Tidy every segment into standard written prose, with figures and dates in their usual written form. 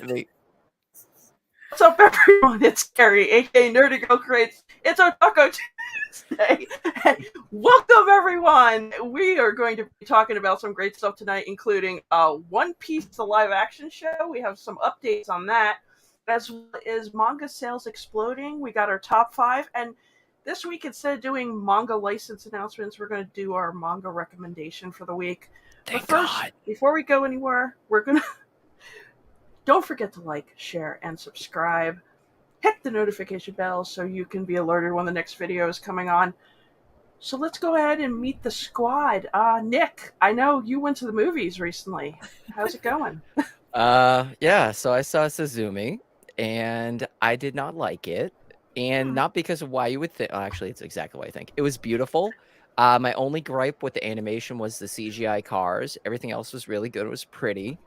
Wait. What's up, everyone? It's Carrie, aka Nerdy Girl Creates. It's Otaku Tuesday. Welcome, everyone. We are going to be talking about some great stuff tonight, including One Piece, the live-action show. We have some updates on that, as well as manga sales exploding. We got our top 5, and this week, instead of doing manga license announcements, we're going to do our manga recommendation for the week. Thank but first, God. before we go anywhere, we're going to don't forget to like, share, and subscribe. Hit the notification bell so you can be alerted when the next video is coming on. So let's go ahead and meet the squad. Nick, I know you went to the movies recently. How's it going? Yeah, so I saw Suzumi, and I did not like it. And not because of why you would think. Actually, it's exactly what I think. It was beautiful. My only gripe with the animation was the CGI cars. Everything else was really good. It was pretty.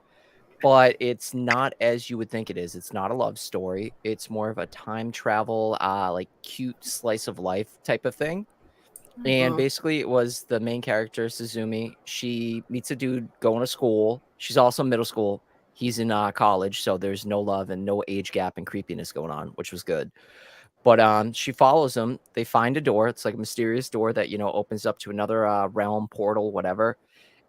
But it's not as you would think it is. It's not a love story. It's more of a time travel, like cute slice of life type of thing. And basically, it was the main character, Suzumi. She meets a dude going to school. She's also middle school. He's in college, so there's no love and no age gap and creepiness going on, which was good. But she follows him. They find a door. It's like a mysterious door that, opens up to another realm, portal, whatever.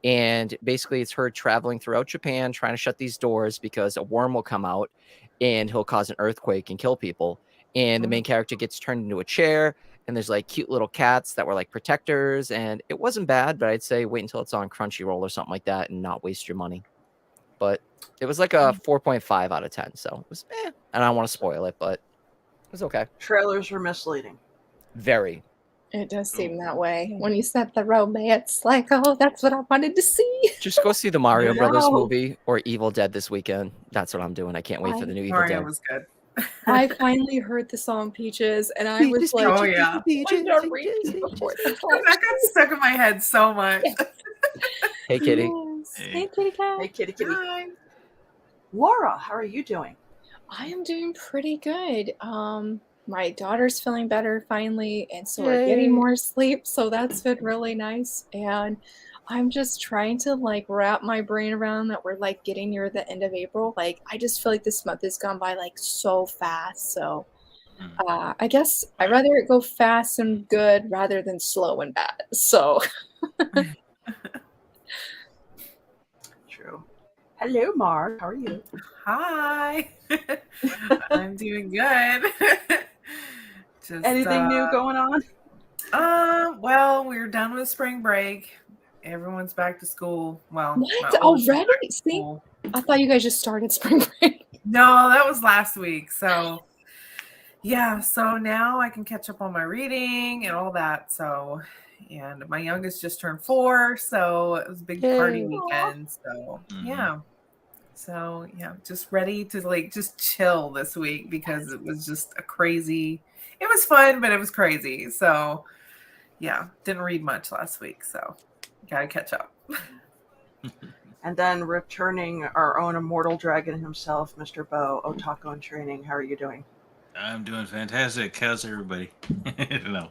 And basically, it's her traveling throughout Japan, trying to shut these doors because a worm will come out and he'll cause an earthquake and kill people. And the main character gets turned into a chair, and there's like cute little cats that were like protectors. And it wasn't bad, but I'd say wait until it's on Crunchyroll or something like that and not waste your money. But it was like a 4.5 out of 10. So it was, and I don't want to spoil it, but it was okay. Trailers were misleading. Very. It does seem that way. When you said the romance, like, oh, that's what I wanted to see. Just go see the Mario Brothers movie or Evil Dead this weekend. That's what I'm doing. I can't wait for the new Evil Mario Dead. was good. I finally heard the song Peaches, and I was like, oh yeah, that got stuck in my head so much. Yes. Hey, Kitty. Yes. Hey, Kitty Cat. Hey, Kitty. Hi. Laura, how are you doing? I am doing pretty good. My daughter's feeling better finally, and so we're getting more sleep, so that's been really nice. And I'm just trying to like wrap my brain around that we're like getting near the end of April. Like I just feel like this month has gone by like so fast. So I guess I'd rather it go fast and good rather than slow and bad. So True. Hello, Mark. How are you? Hi. I'm doing good. Just, Anything new going on? Well, we're done with spring break. Everyone's back to school. Well, what already? See, I thought you guys just started spring break. No, that was last week. So yeah, so now I can catch up on my reading and all that. So, and my youngest just turned 4, so it was a big party weekend. So yeah. So yeah, just ready to like just chill this week because it was just a crazy. It was fun, but it was crazy. So yeah, didn't read much last week, so gotta catch up. And then returning our own immortal dragon himself, Mr. Bo, Otaku in Training. How are you doing? I'm doing fantastic. How's everybody? No.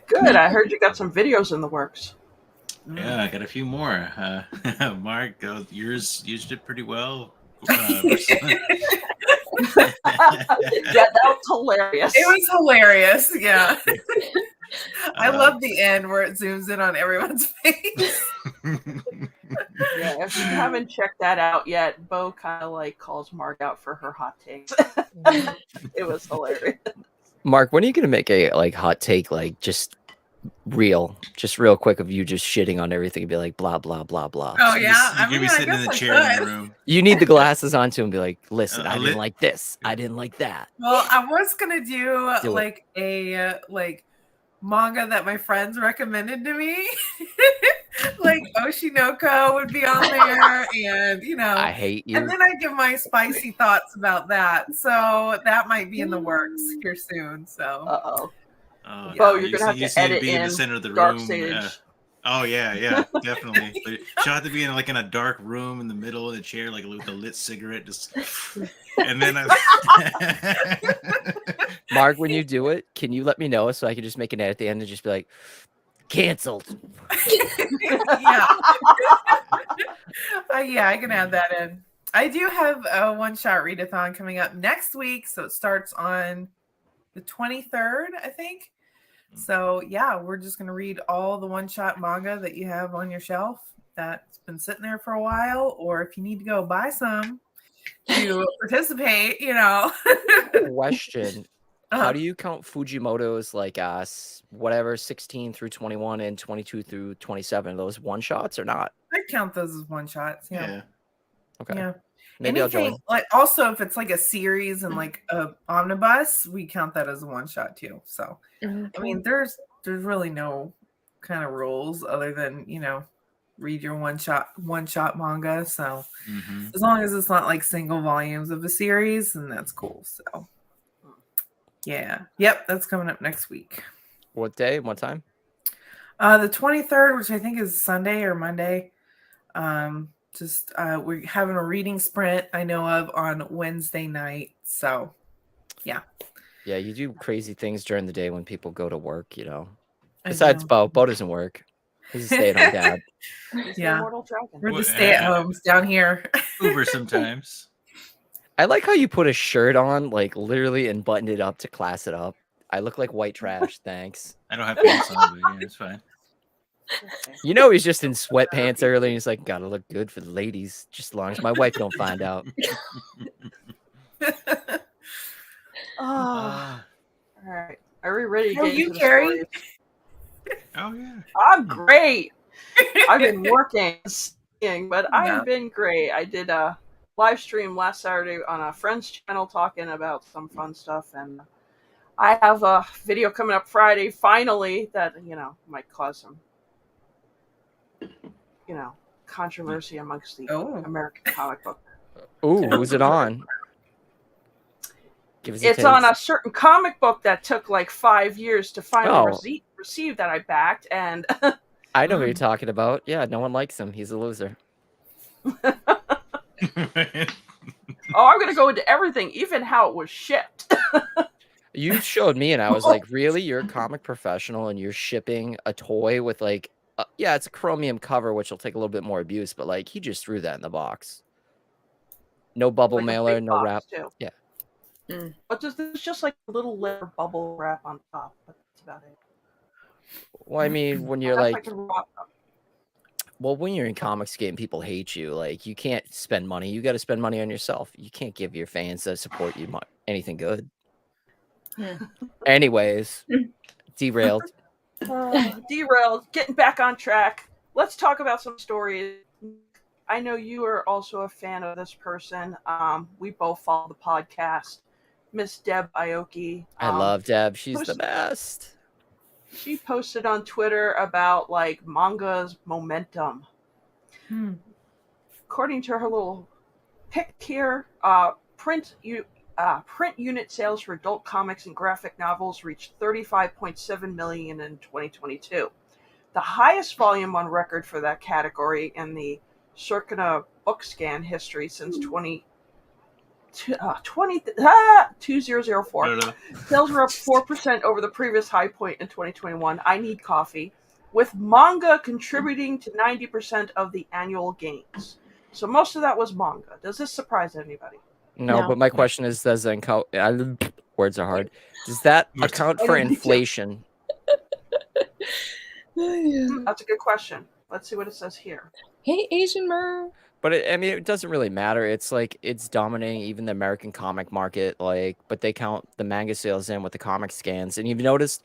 Good. I heard you got some videos in the works. Yeah, I got a few more. Mark, yours did pretty well. Yeah, that was hilarious. It was hilarious. Yeah. I love the end where it zooms in on everyone's face. Yeah, if you haven't checked that out yet, Bo kind of like calls Mark out for her hot takes. It was hilarious. Mark, when are you gonna make a like hot take, like just real quick of you just shitting on everything and be like blah blah blah blah? Oh yeah, you're gonna be sitting in the chair in the room. You need the glasses on too and be like, listen, I didn't like this, I didn't like that. Well, I was gonna do like a manga that my friends recommended to me. Like Oshinoko would be on there, and I hate you. And then I give my spicy thoughts about that. So that might be in the works here soon. So Bo, you're gonna have to edit be in the center of the Dark room. Sage. Oh yeah, definitely. But she'll have to be in a dark room in the middle of the chair, like with a lit cigarette, just. And then Mark, when you do it, can you let me know so I can just make an edit at the end and just be like, canceled? Yeah. Yeah, I can add that in. I do have a one-shot readathon coming up next week, so it starts on the 23rd, I think. So yeah, we're just gonna read all the one-shot manga that you have on your shelf that's been sitting there for a while, or if you need to go buy some to participate, Question. How do you count Fujimoto's like whatever 16 through 21 and 22 through 27? Are those one shots or not? I count those as one shots. Yeah. Okay. Yeah. Maybe I'll join. Like also if it's like a series and like a omnibus, we count that as a one shot too. So I mean there's really no kind of rules other than, read your one shot manga. So as long as it's not like single volumes of a series, then that's cool. So yeah. Yep, that's coming up next week. What day? What time? The 23rd, which I think is Sunday or Monday. We're having a reading sprint I know of on Wednesday night. So yeah. Yeah, you do crazy things during the day when people go to work, Besides Bo doesn't work. He's a stay-at-home dad. Yeah. We're the What- stay-at-homes down here. Uber sometimes. I like how you put a shirt on, like literally, and buttoned it up to class it up. I look like white trash. Thanks. I don't have pants on, but yeah, it's fine. He's just in sweatpants early, and he's like, gotta look good for the ladies, just as long as my wife don't find out. All right. Are we ready to How get you, into the Carrie? stories? Oh yeah. I'm great. I've been working, skiing, but Yeah. I've been great. I did a live stream last Saturday on a friend's channel talking about some fun stuff, and I have a video coming up Friday, finally, that, might cause some, controversy amongst the American comic book. Ooh, who's it on? Give us It's on a certain comic book that took like 5 years to finally receive that I backed, and I know who you're talking about. Yeah, no one likes him. He's a loser. I'm going to go into everything, even how it was shipped. You showed me, and I was like, really? You're a comic professional, and you're shipping a toy with like, it's a chromium cover, which will take a little bit more abuse, but like, he just threw that in the box. No bubble Like a mailer, big no box, wrap. too. Yeah. But there's just like a little layer of bubble wrap on top. But that's about it. Well, I mean, when you're That's like, a wrap. when you're in comics game, people hate you. Like, you can't spend money. You got to spend money on yourself. You can't give your fans that support you anything good. Anyways, derailed. Derailed. Getting back on track. Let's talk about some stories. I know you are also a fan of this person. We both follow the podcast. Miss Deb Aoki. I love Deb. She's the best. She posted on Twitter about like manga's momentum. According to her little pic here, print unit sales for adult comics and graphic novels reached 35.7 million in 2022, the highest volume on record for that category in the Circana book scan history since 2004. Sales were up 4% over the previous high point in 2021. I need coffee, with manga contributing to 90% of the annual gains. So most of that was manga. Does this surprise anybody? No, but my question is, does that count? Words are hard. Does that account for inflation? That's a good question. Let's see what it says here. Hey, Asian Mer. But it doesn't really matter. It's like it's dominating even the American comic market. Like, but they count the manga sales in with the comic scans. And you've noticed,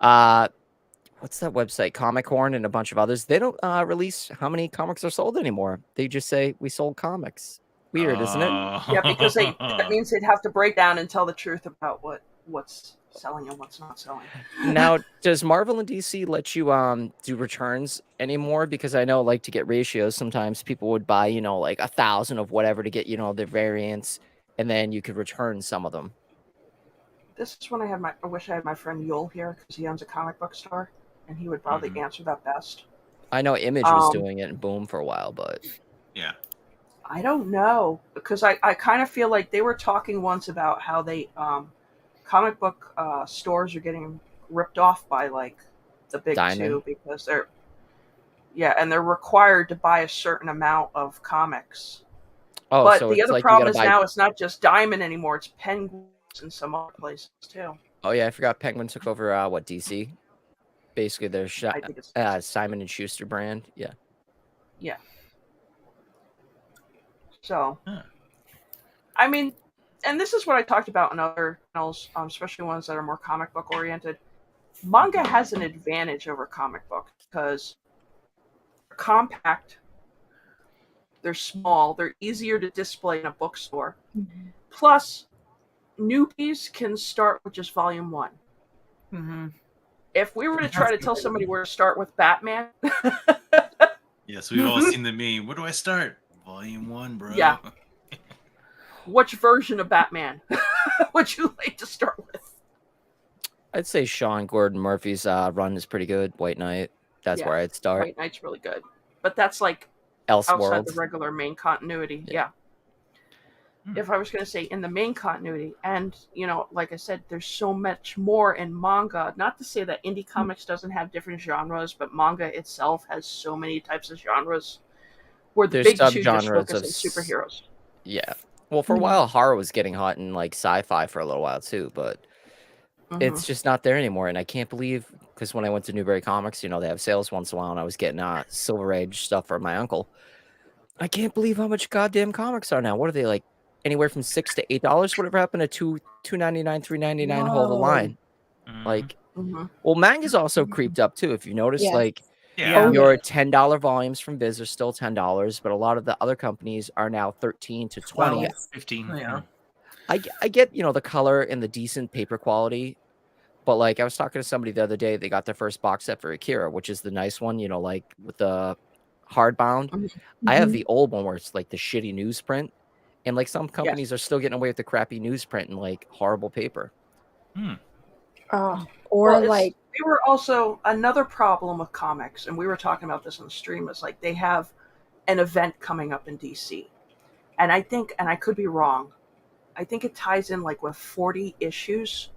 what's that website? Comic Horn and a bunch of others. They don't release how many comics are sold anymore. They just say we sold comics. Weird, isn't it? Yeah, because that means they'd have to break down and tell the truth about what's selling and what's not selling. Now, does Marvel and DC let you do returns anymore? Because I know, like, to get ratios, sometimes people would buy, like 1,000 of whatever to get, their variants, and then you could return some of them. This is when I wish I had my friend Yul here, because he owns a comic book store, and he would probably answer that best. I know Image was doing it in Boom for a while, but yeah. I don't know, because I kind of feel like they were talking once about how they comic book stores are getting ripped off by like the big two, because they're required to buy a certain amount of comics. Oh, But so the it's other like you problem gotta is buy. now it's not just Diamond anymore; it's Penguins in some other places too. Oh yeah, I forgot Penguin took over what DC. Basically, their I think it's Simon and Schuster brand. Yeah. yeah. So Huh. I mean, and this is what I talked about in other channels, especially ones that are more comic book oriented. Manga has an advantage over comic books because they're compact, they're small, they're easier to display in a bookstore. Mhm. Plus, newbies can start with just volume one. Mm-hmm. If we were to try to tell somebody where to start with Batman, Yes, we've all seen the meme. Where do I start? Volume 1, bro. Yeah. which version of Batman would you like to start with? I'd say Sean Gordon Murphy's run is pretty good. White Knight. That's Yeah. where I'd start. White Knight's really good, but that's like outside the Elseworld. regular main continuity. Yeah. Yeah. If I was going to say in the main continuity, and like I said, there's so much more in manga. Not to say that indie comics doesn't have different genres, but manga itself has so many types of genres. Where the There's big two just subgenres focus of on superheroes. Yeah. Well, for a while, horror was getting hot in like sci-fi for a little while too, but it's just not there anymore. And I can't believe because when I went to Newberry Comics, they have sales once in a while, and I was getting Silver Age stuff for my uncle. I can't believe how much goddamn comics are now. What are they like? Anywhere from $6 to $8? Whatever happened to $2.99, $3.99 whole the line? Like, well, manga's also creeped up too. If you notice, Yeah. like Yeah. your $10 volumes from Viz are still $10, but a lot of the other companies are now 13 to 20. 12. 15. Yeah. I get the color and the decent paper quality, but like I was talking to somebody the other day, they got their first box set for Akira, which is the nice one, like with the hardbound. I have the old one where it's like the shitty newsprint, and like some companies are still getting away with the crappy newsprint and like horrible paper. Or Well, like they were also another problem with comics, and we were talking about this on the stream. Is like they have an event coming up in DC, and I think, and I could be wrong, I think it ties in like with 40 issues.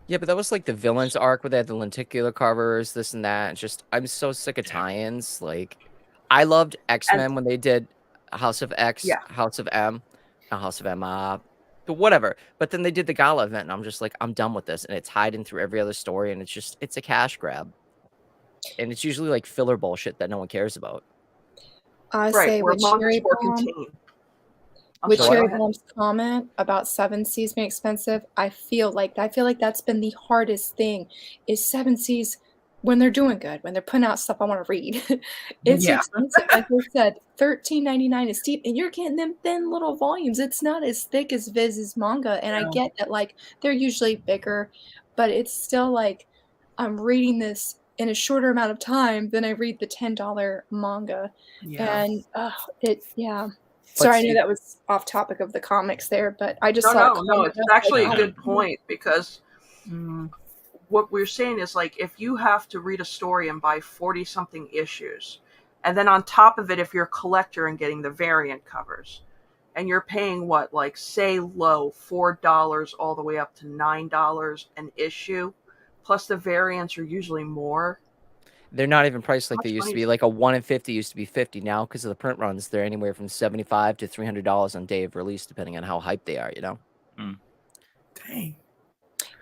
Yeah, but that was like the villains arc where they had the lenticular covers, this and that. It's just I'm so sick of tie-ins. Like, I loved X-Men when they did House of X, Yeah. House of M, not House of M, whatever. But then they did the gala event, and I'm just like, I'm done with this. And it's hiding through every other story, and it's a cash grab. And it's usually like filler bullshit that no one cares about. I Right, say where with manga's Cherry more Bomb, contained. with sorry, Cherry go ahead. Bomb's comment about 7 Cs being expensive, I feel like that's been the hardest thing is 7 Cs when they're doing good, when they're putting out stuff I want to read. It's Yeah. expensive. Like I said, $13.99 is steep, and you're getting them thin little volumes. It's not as thick as Viz's manga, and I Yeah. get that like they're usually bigger, but it's still like I'm reading this in a shorter amount of time than I read the $10 manga. Yeah. And yeah. But Sorry, I see- knew that was off topic of the comics there, but I just No, saw no, it's actually a good point because Mm. what we're saying is like if you have to read a story and buy 40 something issues, and then on top of it, if you're a collector and getting the variant covers, and you're paying what, like say low $4 all the way up to $9 an issue, plus the variants are usually more. They're not even priced like How they much used to money be. Like a 1 in 50 used to be 50. Now, because of the print runs, they're anywhere from $75 to $300 on day of release, depending on how hyped they are. Dang.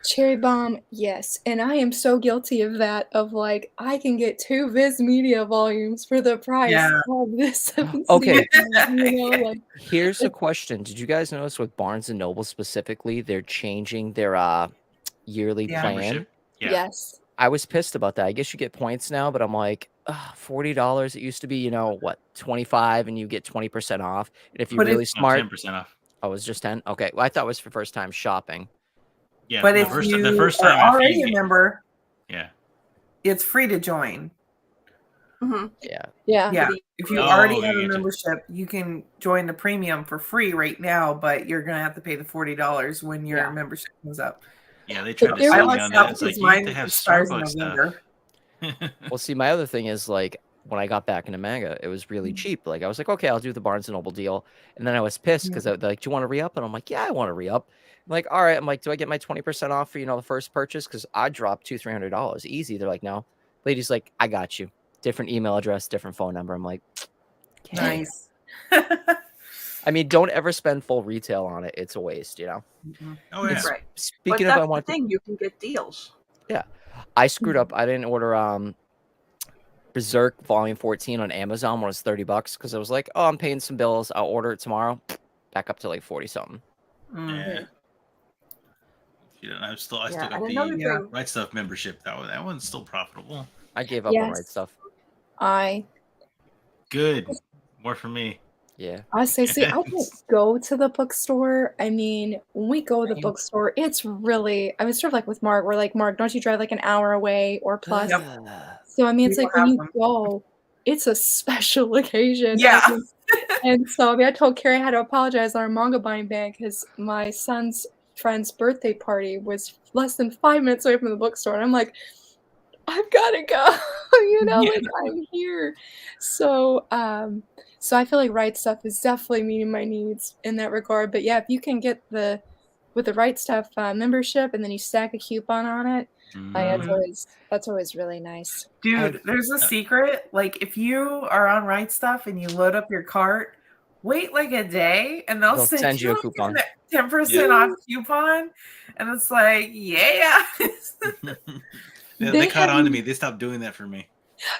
Cherry Bomb, yes. And I am so guilty of that, of like, I can get 2 Viz Media volumes for the price Yeah. of this 7 Okay. like, Here's a question: did you guys notice with Barnes and Noble specifically, they're changing their yearly Yeah. plan? Membership? Yeah. yes. I was pissed about that. I guess you get points now, but I'm like, $40. It used to be, what, 25, and you get 20% off. And if you're But really if- No, smart, 10% off. oh, it was just 10. Okay, well, I thought it was for first time shopping. Yeah, But the if first, you the first are time after already you a get, member, yeah. it's free to join. Mm-hmm. Yeah. Yeah. Yeah. If you Oh, already okay, have a gotcha. membership, you can join the premium for free right now, but you're gonna have to pay the $40 when your Yeah. membership comes up. Yeah, they tried to there sell was- me I on like that. It's like because you have to mine have expires in Starbucks November. stuff. Well, see, my other thing is like when I got back into manga, it was really Mm. cheap. Like I was like, okay, I'll do the Barnes and Noble deal, and then I was pissed because they're like, do you want to re up? And I'm like, yeah, I want to re up. I'm like, all right. I'm like, do I get my 20% off for the first purchase? Because I dropped $200-$300 easy. They're like, no. Lady's like, I got you. Different email address, different phone number. I'm like, okay. Nice. I mean, don't ever spend full retail on it. It's a waste, you know? Mhm. Oh yeah. It's Right. But speaking of I that's the want to thing, you can get deals. yeah. I screwed up. I didn't order Berserk Volume 14 on Amazon when it was $30 because I was like, oh, I'm paying some bills. I'll order it tomorrow. Back up to like 40 something. Yeah. I still Yeah, got and the another Yeah. thing, Right Stuff membership. That one's still profitable. I gave up on Right Yes, Stuff. I Good. More for me. Yeah. say, see, I don't go to the bookstore. I mean, when we go to the Same. bookstore, it's really, I mean, sort of like with Mark, we're like, Mark, don't you drive like an hour away or plus? Yep. So, I mean, We it's don't like when have you them. go, it's a special occasion. Yeah. I mean, and so, I mean, I told Carrie I had to apologize on our manga buying ban because my son's friend's birthday party was less than 5 minutes away from the bookstore. And I'm like, I've gotta go, you know, Yeah. like I'm here. So, so I feel like Right Stuff is definitely meeting my needs in that regard. But yeah, if you can get with the Right Stuff membership and then you stack a coupon on it, Mhm. that's always really nice. Dude, there's a secret. Like, if you are on Right Stuff and you load up your cart, wait like a day, and they'll They'll send send you a you coupon. a 10% off coupon, and it's like, yeah. They caught on to me. They stopped doing that for me.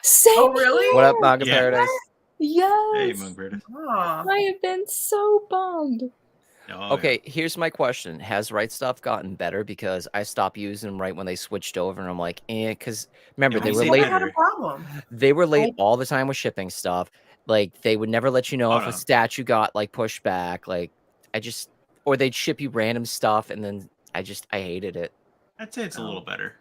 Same Oh, really? What up, here. Manga Yeah. Paradise? Hey, Yes, Moonbird. Aw. I have been so bummed. Oh, Okay, here's my question. Has Right Stuff gotten better? Because I stopped using them right when they switched over, and I'm like, because remember, Yeah, they when were you Never say late. had a better, problem. They were late I all the time with shipping stuff. Like, they would never let you know Hold if a on. statue got, like, pushed back. Like, or they'd ship you random stuff, and then I hated it. I'd say it's a little better.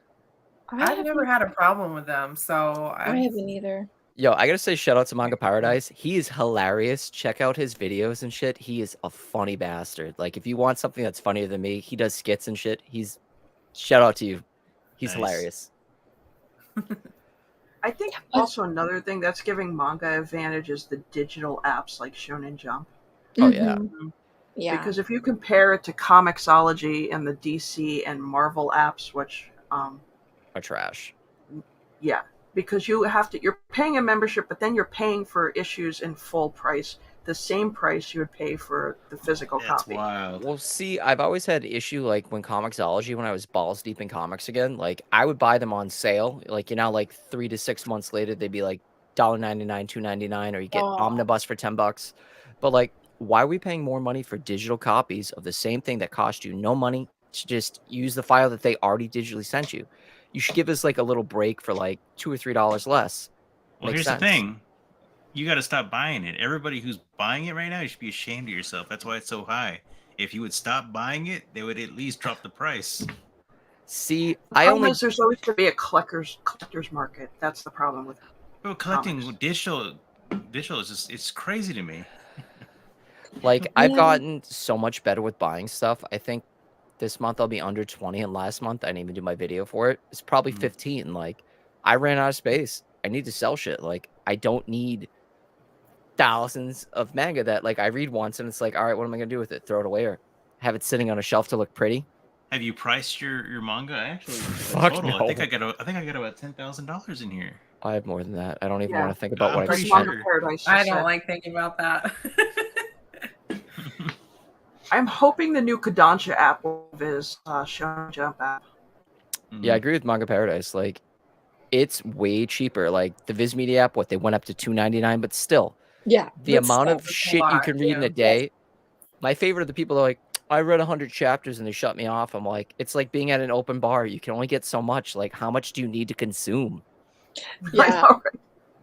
I've never had a problem with them, so I haven't either. Yo, I gotta say, shout out to Manga Paradise. He is hilarious. Check out his videos and shit. He is a funny bastard. Like, if you want something that's funnier than me, he does skits and shit. Shout out to you. He's Nice. hilarious. I think also another thing that's giving manga advantage is the digital apps like Shonen Jump. Oh, yeah. Mhm. Yeah. Because if you compare it to Comixology and the DC and Marvel apps, which, Are trash. yeah, because you're paying a membership, but then you're paying for issues in full price, the same price you would pay for the physical That's copy. wild. Well, see, I've always had issue like when Comixology, when I was balls deep in comics again, like I would buy them on sale. Like, like 3 to 6 months later, they'd be like $1.99, $2.99, or you get Oh. Omnibus for $10. But like, why are we paying more money for digital copies of the same thing that cost you no money to just use the file that they already digitally sent you? You should give us like a little break for like $2 or $3 less. Well, Makes here's sense. the thing. You got to stop buying it. Everybody who's buying it right now, you should be ashamed of yourself. That's why it's so high. If you would stop buying it, they would at least drop the price. See, The I problem only is there's always going to be a collector's market. That's the problem with Bro, collecting Comics. digital is it's crazy to me. like I've Yeah. gotten so much better with buying stuff. I think this month I'll be under 20, and last month I didn't even do my video for it. It's probably 15. Like, I ran out of space. I need to sell shit. Like, I don't need thousands of manga that like I read once and it's like, all right, what am I gonna do with it? Throw it away or have it sitting on a shelf to look pretty? Have you priced your manga? Actually, Fuck total. no. I think I got about $10,000 in here. I have more than that. I don't even Yeah. want to think about I'm what I pretty Like spent. Manga sure. Paradise just I said. don't like thinking about that. I'm hoping the new Kodansha app is Shonen Jump app. Yeah, I agree with Manga Paradise. Like, it's way cheaper. Like the Viz Media app, what they went up to $2.99, but still, Yeah. the but amount still. of shit you lot, can read in yeah. a day. My favorite are the people that are like, I read 100 chapters and they shut me off. I'm like, it's like being at an open bar. You can only get so much. Like, how much do you need to consume? I Yeah. know, right?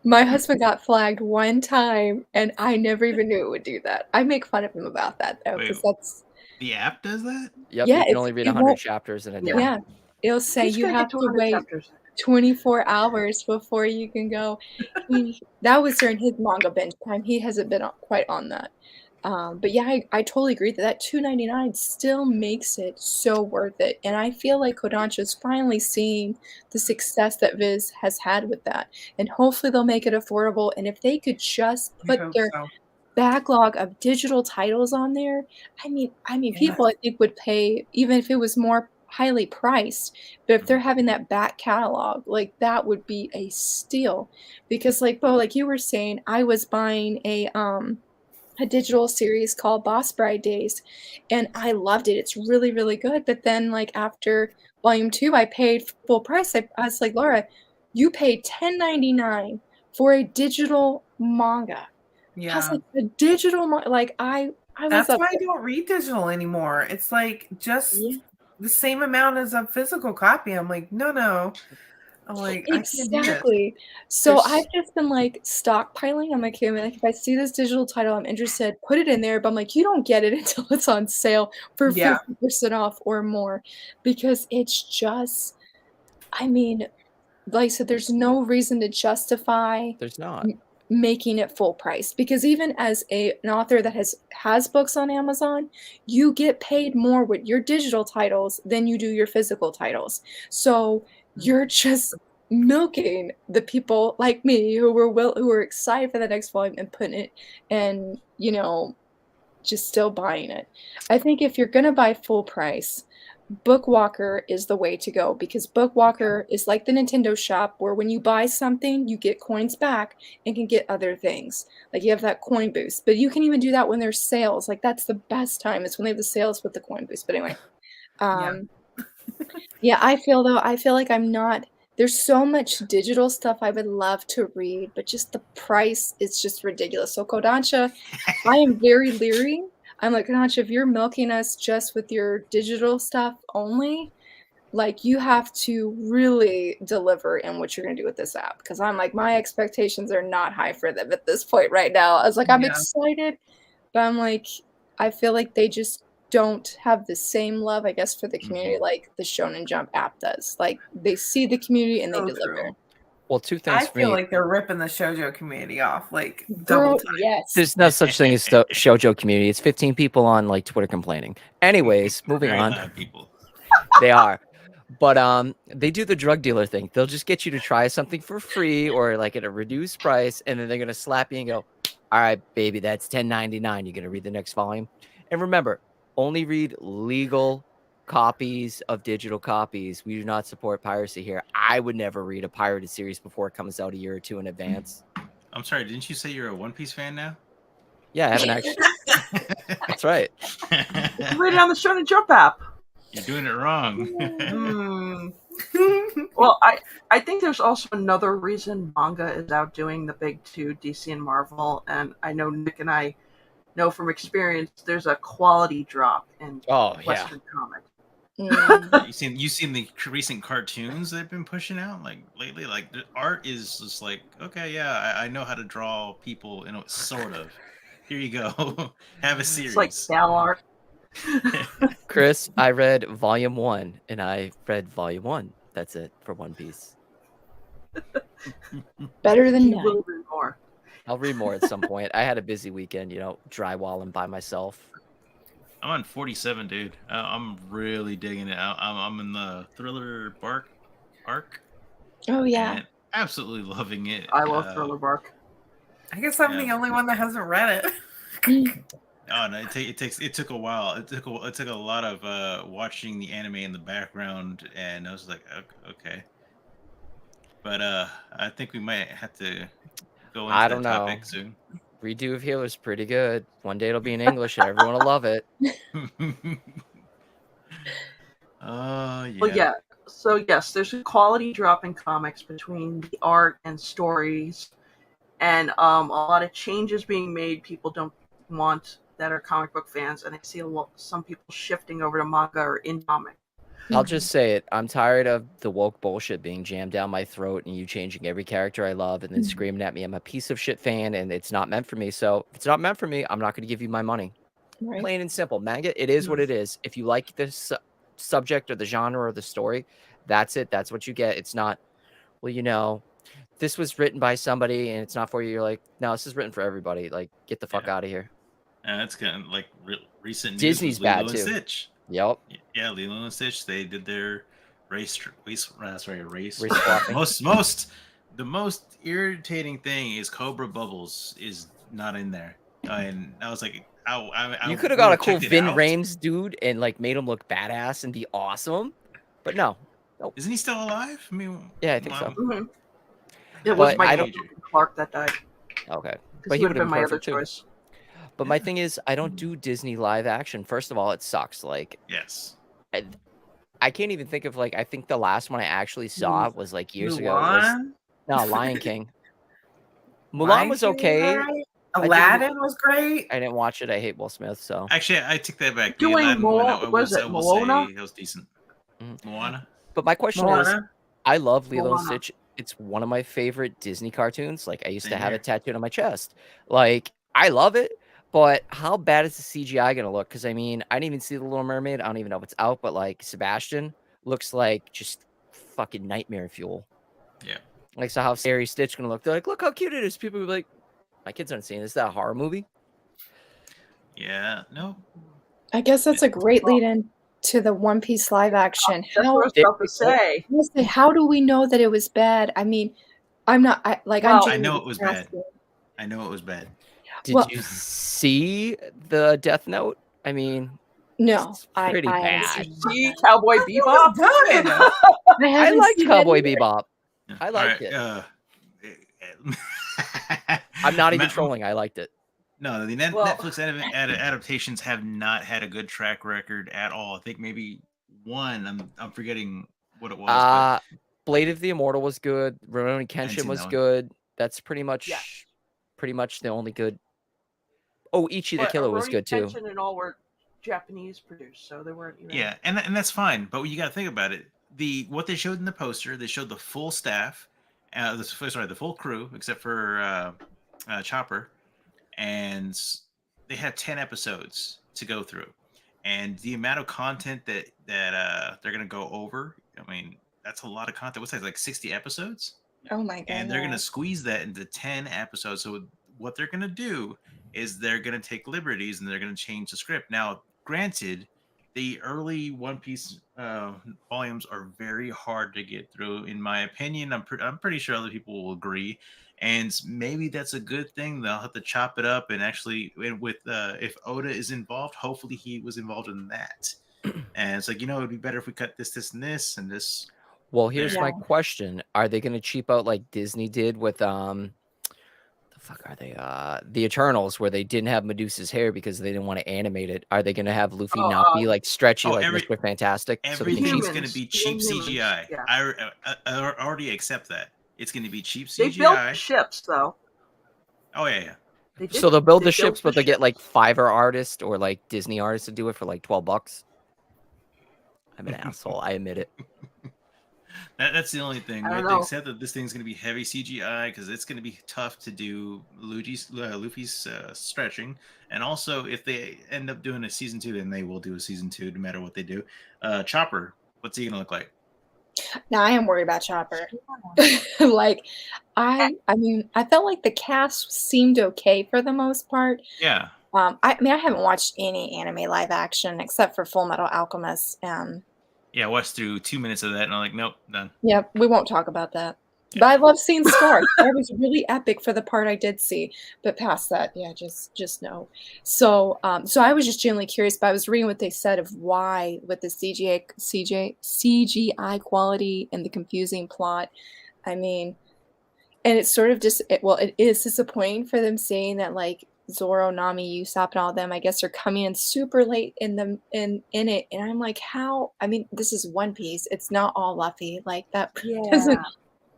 My husband got flagged one time, and I never even knew it would do that. I make fun of him about that though, Wait. because that's The app does that? Yep, Yeah, you can only read it 100 won't- chapters in a day. Yeah. yeah. It'll say Who's you gonna have get to to 100 wait chapters? 24 hours before you can go. That was during his manga binge time. He hasn't been quite on that. But yeah, I totally agree that $2.99 still makes it so worth it. And I feel like Kodansha's finally seeing the success that Viz has had with that. And hopefully they'll make it affordable. And if they could just I put hope their so. backlog of digital titles on there, I mean, people I think would pay even if it was more highly priced. But if they're having that back catalog, like that would be a steal. Because like Bo, like you were saying, I was buying a digital series called Boss Bride Days, and I loved it. It's really, really good. But then, like after volume 2, I paid full price. I was like, Laura, you paid $10.99 for a digital manga. I was Yeah. like, a digital like I was That's why I upset. don't read digital anymore. It's like just Yeah. the same amount as a physical copy. I'm like, no. I'm like, I can't do this. Exactly. So I've There's just been like stockpiling. I'm like, okay, like if I see this digital title, I'm interested, put it in there. But I'm like, you don't get it until it's on sale for Yeah. 50% off or more, because it's just, I mean, like I said, there's no reason to justify there's not. m making it full price, because even as an author that has books on Amazon, you get paid more with your digital titles than you do your physical titles. So, you're just milking the people like me who were excited for the next volume and putting it and, just still buying it. I think if you're gonna buy full price, Bookwalker is the way to go, because Bookwalker is like the Nintendo shop where when you buy something, you get coins back and can get other things. Like you have that coin boost, but you can even do that when there's sales. Like that's the best time. It's when they have the sales with the coin boost. But anyway, Yeah. um, yeah, I feel like I'm not there's so much digital stuff I would love to read, but just the price is just ridiculous. So Kodansha, I am very leery. I'm like, Kodansha, if you're milking us just with your digital stuff only, like you have to really deliver in what you're gonna do with this app. Because I'm like, my expectations are not high for them at this point right now. I was like, I'm Yeah. excited, but I'm like, I feel like they just don't have the same love, I guess, for the community like the Shonen Jump app does. Like they see the community and they So deliver. true. Well, two I things for feel me. like they're ripping the shoujo community off like double Girl, time. yes. There's no such thing as shoujo community. It's 15 people on like Twitter complaining. Anyways, moving Very on. loud people. They are. But they do the drug dealer thing. They'll just get you to try something for free or like at a reduced price, and then they're gonna slap you and go, "All right, baby, that's $10.99. You're gonna read the next volume." And remember, only read legal copies of digital copies. We do not support piracy here. I would never read a pirated series before it comes out a year or two in advance. I'm sorry, didn't you say you're a One Piece fan now? Yeah, I haven't actually. That's right. Read it on the Shonen Jump app. You're doing it wrong. Well, I think there's also another reason manga is outdoing the big two, DC and Marvel, and I know Nick and I know from experience there's a quality drop in Oh yeah. Western comic. You seen the recent cartoons they've been pushing out like lately? Like the art is just like, okay, yeah, I know how to draw people, sort of. Here you go. Have a series. It's like gal art. Chris, I read volume 1 and I read volume 1. That's it for One Piece. Better than You none. will read more. I'll read more at some point. I had a busy weekend, drywalling by myself. I'm on 47, dude. I'm really digging it. I'm in the thriller arc. Oh yeah. And absolutely loving it. I love Thriller Bark. I guess I'm the only one that hasn't read it. Oh no! It took a while. It took a lot of watching the anime in the background, and I was like, okay. But I think we might have to go into I that don't know. topic soon. Redo of Healer's pretty good. One day it'll be in English and everyone will love it. Yeah. Well, yeah. So yes, there's a quality drop in comics between the art and stories, and a lot of changes being made. People don't want that are comic book fans, and I see some people shifting over to manga or in comic. I'll just say it. I'm tired of the woke bullshit being jammed down my throat and you changing every character I love and then screaming at me I'm a piece of shit fan and it's not meant for me. So if it's not meant for me, I'm not going to give you my money. Right. Plain and simple. Manga, it is what it is. If you like this subject or the genre or the story, that's it. That's what you get. It's not, well, this was written by somebody and it's not for you. You're like, no, this is written for everybody. Like, get the fuck out of here. That's kind of like recent news. Disney's with Lilo bad and too. Stitch. Yep. Yeah, Lilo and Stitch. They did their race. The most irritating thing is Cobra Bubbles is not in there, and I was like, you could have got a cool Vin Rames dude and like made him look badass and be awesome, but no. Nope. Isn't he still alive? I mean, yeah, I think so. Mm-hmm. It was But Michael Clark that died. Okay, But he would have been my other choice. But my thing is, I don't do Disney live action. First of all, it sucks. Like, Yes. I can't even think of like. I think the last one I actually saw was like years ago. Was Mulan? no Lion King. Mulan Lion was King was okay. right. I Aladdin was great. didn't watch it. I hate Will Smith, so. Actually, I take that back. The Doing Aladdin one, more, was it I will Moana? say, it was decent. Mhm. Moana. But my question is, Moana. I love Lilo and Moana. Stitch. It's one of my favorite Disney cartoons. Like I used to Same have here. it tattooed on my chest. Like I love it, but how bad is the CGI gonna look? Because I mean, I didn't even see the Little Mermaid. I don't even know if it's out, but like Sebastian looks like just fucking nightmare fuel. Yeah. Like so, how scary Stitch gonna look? They're like, look how cute it is. People will be like, my kids aren't seeing this. Is that a horror movie? Yeah. No. I guess that's a great lead in to the One Piece live action. That's what I was about to say. How do we know that it was bad? I mean, I'm not I'm Well, genuinely I know it was bad. asking. I know it was bad. Did Well- you see the Death Note? I mean, No, it's pretty bad. Did you see Cowboy Bebop? Good. I liked seen Cowboy it. Bebop. Yeah. I liked it. it. I'm not even trolling. I liked it. No, the Well- Netflix adaptations have not had a good track record at all. I think maybe one. I'm forgetting what it was. But Blade of the Immortal was good. Rurouni seen Kenshin was that one. good. That's pretty much Yeah. the only good. Oh, Ichi the But Killer was Rurouni good too. Kenshin and all were Japanese produced, so they weren't even. yeah, and that's fine. But you got to think about it. What they showed in the poster, they showed the full staff, the full crew except for Chopper, and they had 10 episodes to go through, and the amount of content that they're gonna go over. I mean, that's a lot of content. What's that, like 60 episodes? Oh my god. And they're yeah. going to squeeze that into 10 episodes. So what they're going to do is they're going to take liberties and they're going to change the script. Now, granted, the early One Piece volumes are very hard to get through, in my opinion. I'm pretty sure other people will agree, and maybe that's a good thing. They'll have to chop it up, and actually, with if Oda is involved, hopefully he was involved in that. And it's like, it'd be better if we cut this, and this, and this. Well, here's my Yeah. question: are they going to cheap out like Disney did with the fuck are they? The Eternals, where they didn't have Medusa's hair because they didn't want to animate it. Are they going to have Luffy not be like stretchy like Mr. Fantastic? So they can cheap? Everything's going to be cheap Humans, CGI. yeah. I already accept that. It's going to be cheap They CGI. built ships, though. Oh yeah. They did- So they'll build they the ships, but they get like Fiverr artists or like Disney artists to do it for like $12. I'm an asshole. I admit it. That's the only thing. I We don't have to know. accept that this thing's going to be heavy CGI because it's going to be tough to do Luffy's stretching. And also, if they end up doing a season 2, and they will do a season 2 no matter what they do, Chopper, what's he going to look like? Now I am worried about Chopper. Like, I mean, I felt like the cast seemed okay for the most part. Yeah. I mean, I haven't watched any anime live action except for Full Metal Alchemist. Yeah, I watched through 2 minutes of that, and I'm like, nope, done. Yeah, we won't talk about that. But I love seeing Scar. That was really epic for the part I did see. But past that, yeah, just no. So I was just genuinely curious. But I was reading what they said of why with the CGI quality and the confusing plot. I mean, and it's sort of it is disappointing for them saying that like Zoro, Nami, Usopp, and all of them, I guess, are coming in super late in it, and I'm like, how? I mean, this is One Piece. It's not all Luffy. Like that doesn't.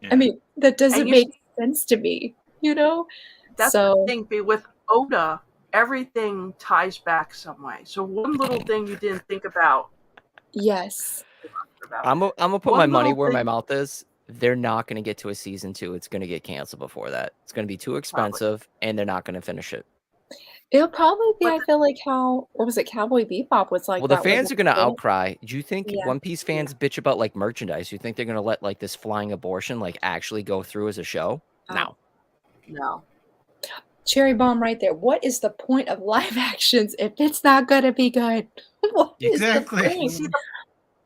Yeah. I mean, that doesn't And you make sense to me. You know. That's So the thing. But with Oda, everything ties back some way. So one little thing you didn't think about. yes, I'm gonna put One my money little where my thing- mouth is. They're not gonna get to a season 2. It's gonna get canceled before that. It's gonna be too expensive, and they're not gonna finish it. it'll probably be. But I feel like how what was it? Cowboy Bebop was like. Well, the that fans are gonna wasn't it? outcry. Do you think Yeah. One Piece fans bitch about like merchandise? Do you think they're gonna let like this flying abortion like actually go through as a show? No. No. Cherry bomb right there. What is the point of live actions if it's not gonna be good? What is the Exactly. point? See,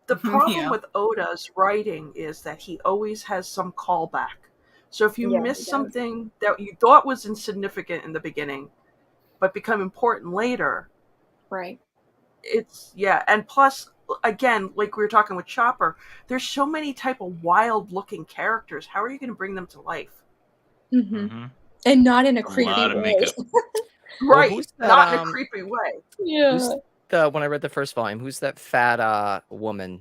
the problem Yeah. with Oda's writing is that he always has some callback. So if you Yeah, miss he does. something that you thought was insignificant in the beginning, but become important later, Right. it's and plus again, like we were talking with Chopper, there's so many type of wild looking characters. How are you going to bring them to life? Mm-hmm. Mhm. And not in a A creepy lot of way. makeup. Well, Right, who's that? not in a creepy way. Yeah. Who's the when I read the first volume? Who's that fat woman?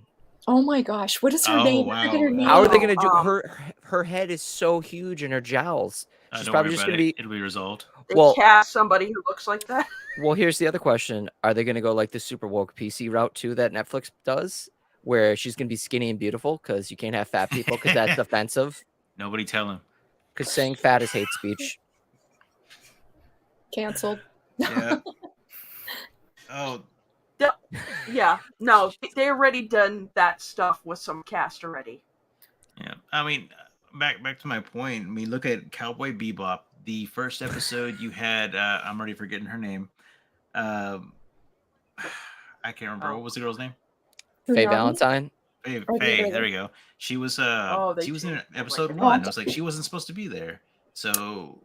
Oh my gosh, what is her Oh, name? I forget her wow. How are they name. gonna do Oh, her head is so huge and her jowls. She's Don't worry probably just about gonna it. be It'll be resolved. they well. cast somebody who looks like that. Well, here's the other question: are they gonna go like the super woke PC route too that Netflix does, where she's gonna be skinny and beautiful because you can't have fat people because that's offensive? Nobody tell him. Because saying fat is hate speech. Canceled. Yeah. Oh, Yeah, no, they already done that stuff with some cast already. yeah. I mean, back to my point. I mean, look at Cowboy Bebop. The first episode you had, I'm already forgetting her name. Um, I can't remember. What was the girl's name? Faye Unagi? Valentine. Faye. Or the Faye. other There one? we go. She was They she was in changed it, episode like, one. It was like she wasn't supposed to be there. So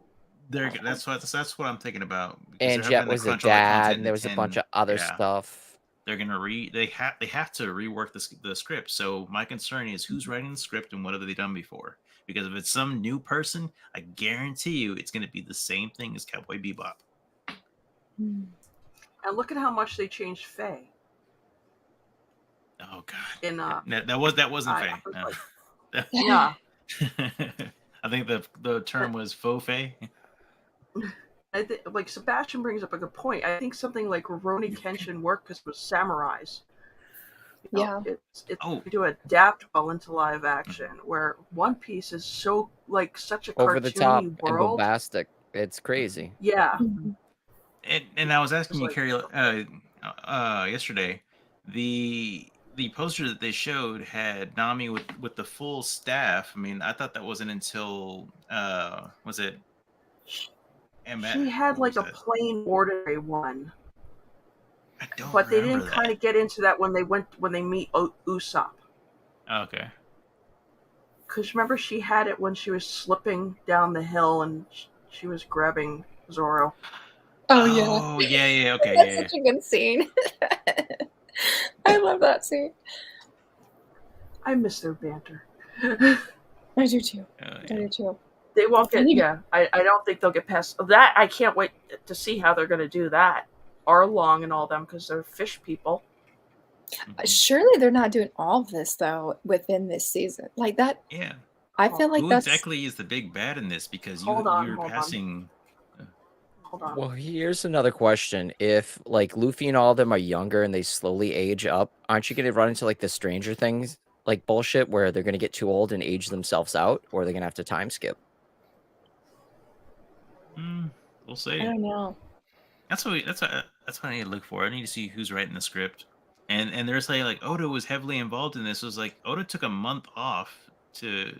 there. That's what I'm thinking about because And they're Jet having to was a crunch all that dad, content and there into was a 10. bunch of other Yeah. stuff. They're gonna they have to rework the script. So my concern is who's writing the script and what have they done before? Because if it's some new person, I guarantee you it's gonna be the same thing as Cowboy Bebop. Hmm. And look at how much they changed Faye. Oh god, In that wasn't I Faye. was No. like, yeah, I think the term was faux Faye. like Sebastian brings up a good point. I think something like Rurouni Kenshin worked because it was samurais. You know, Yeah. it's Oh, to adapt well into live action. Where One Piece is so like such a Over the top cartoony and world. bombastic. It's crazy. Yeah, Mhm. and I was asking you, like- Carrie, yesterday, the poster that they showed had Nami with the full staff. I mean, I thought that wasn't until was it? she had What like was a that? plain ordinary one, I don't but they remember didn't that. kind of get into that when they meet Usopp. Okay. Because remember, she had it when she was slipping down the hill and she was grabbing Zoro. Oh yeah. Oh yeah. Okay, That's yeah. such a good scene. I love that scene. I miss their banter. I do too. Yeah. I do too. They won't I get. need- Yeah, I don't think they'll get past that. I can't wait to see how they're going to do that. Arlong and all them because they're fish people. Mhm. Surely they're not doing all of this though within this season. Like that, Yeah. I feel like Who that's exactly is the big bad in this? Because Hold you're on. passing. Hold on. Well, here's another question. If like Luffy and all of them are younger and they slowly age up, aren't you gonna run into like the Stranger Things like bullshit where they're gonna get too old and age themselves out, or they're gonna have to time skip? We'll I see. don't know. That's what I need to look for. I need to see who's writing the script. And they're saying like Oda was heavily involved in this. It was like Oda took a month off to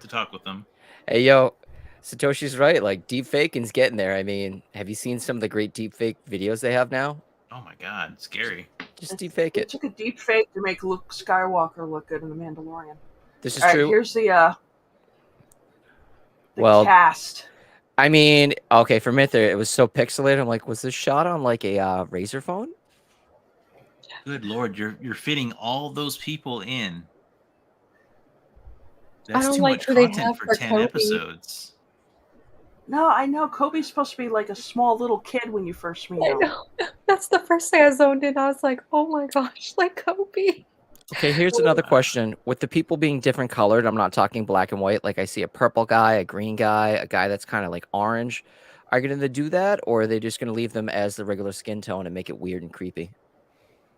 talk with them. Hey yo, Satoshi's right. Like deep faking's getting there. I mean, have you seen some of the great deep fake videos they have now? Oh my god, scary. Just deep fake They it. took a deep fake to make Luke Skywalker look good in The Mandalorian. This is All right, true. here's the Well, cast. I mean, okay, for a minute there, it was so pixelated. I'm like, was this shot on like a razor phone? Good lord, you're fitting all those people in. I That's don't too like much who they content have for for 10 Kobe. episodes. No, I know Kobe's supposed to be like a small little kid when you first meet I him. know. That's the first thing I zoned in. I was like, oh my gosh, like Kobe. Okay, here's another question. With the people being different colored, I'm not talking black and white. Like I see a purple guy, a green guy, a guy that's kind of like orange. Are you going to do that, or are they just going to leave them as the regular skin tone and make it weird and creepy?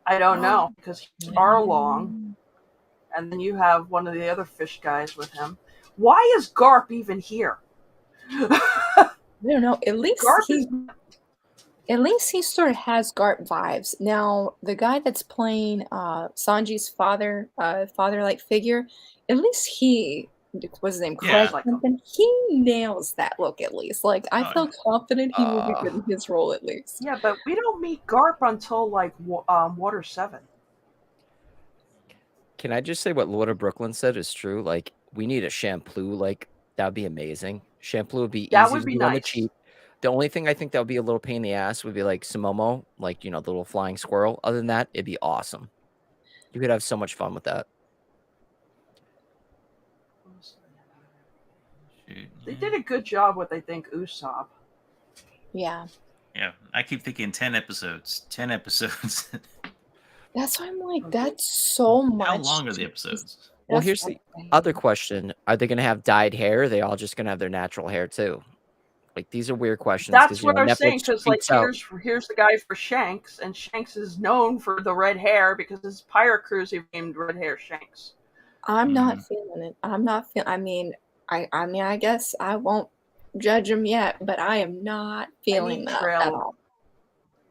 I don't know because he's Arlong, and then you have one of the other fish guys with him. Why is Garp even here? I don't know. At least Garp he, is at least he sort of has Garp vibes. Now, the guy that's playing Sanji's father-like figure, at least he, what's his name, Yeah. Craig something, he nails that look at least. Like, I Oh, feel confident he will be good in his role at least. yeah, but we don't meet Garp until like Water 7. Can I just say what Lord of Brooklyn said is true? Like, we need a shampoo. Like, that would be amazing. Shampoo would be That easy would to be do on the nice. cheap. The only thing I think that would be a little pain in the ass would be like Sumomo, like, you know, the little flying squirrel. Other than that, it'd be awesome. You could have so much fun with that. Shoot, They yeah. did a good job with, I think, Usopp. Yeah. Yeah, I keep thinking 10 episodes. 10 episodes. That's why I'm like, that's so much. How long are the to- episodes? Well, that's here's the other question: are they going to have dyed hair? Or are they all just going to have their natural hair too? Like these are weird questions That's because what I was saying. Netflix Because like tweets out. here's the guy for Shanks, and Shanks is known for the red hair because his pirate cruise he named Red Hair Shanks. I'm Mhm. not feeling it. I'm not feel. I mean, I guess I won't judge him yet, but I am not feeling that at all.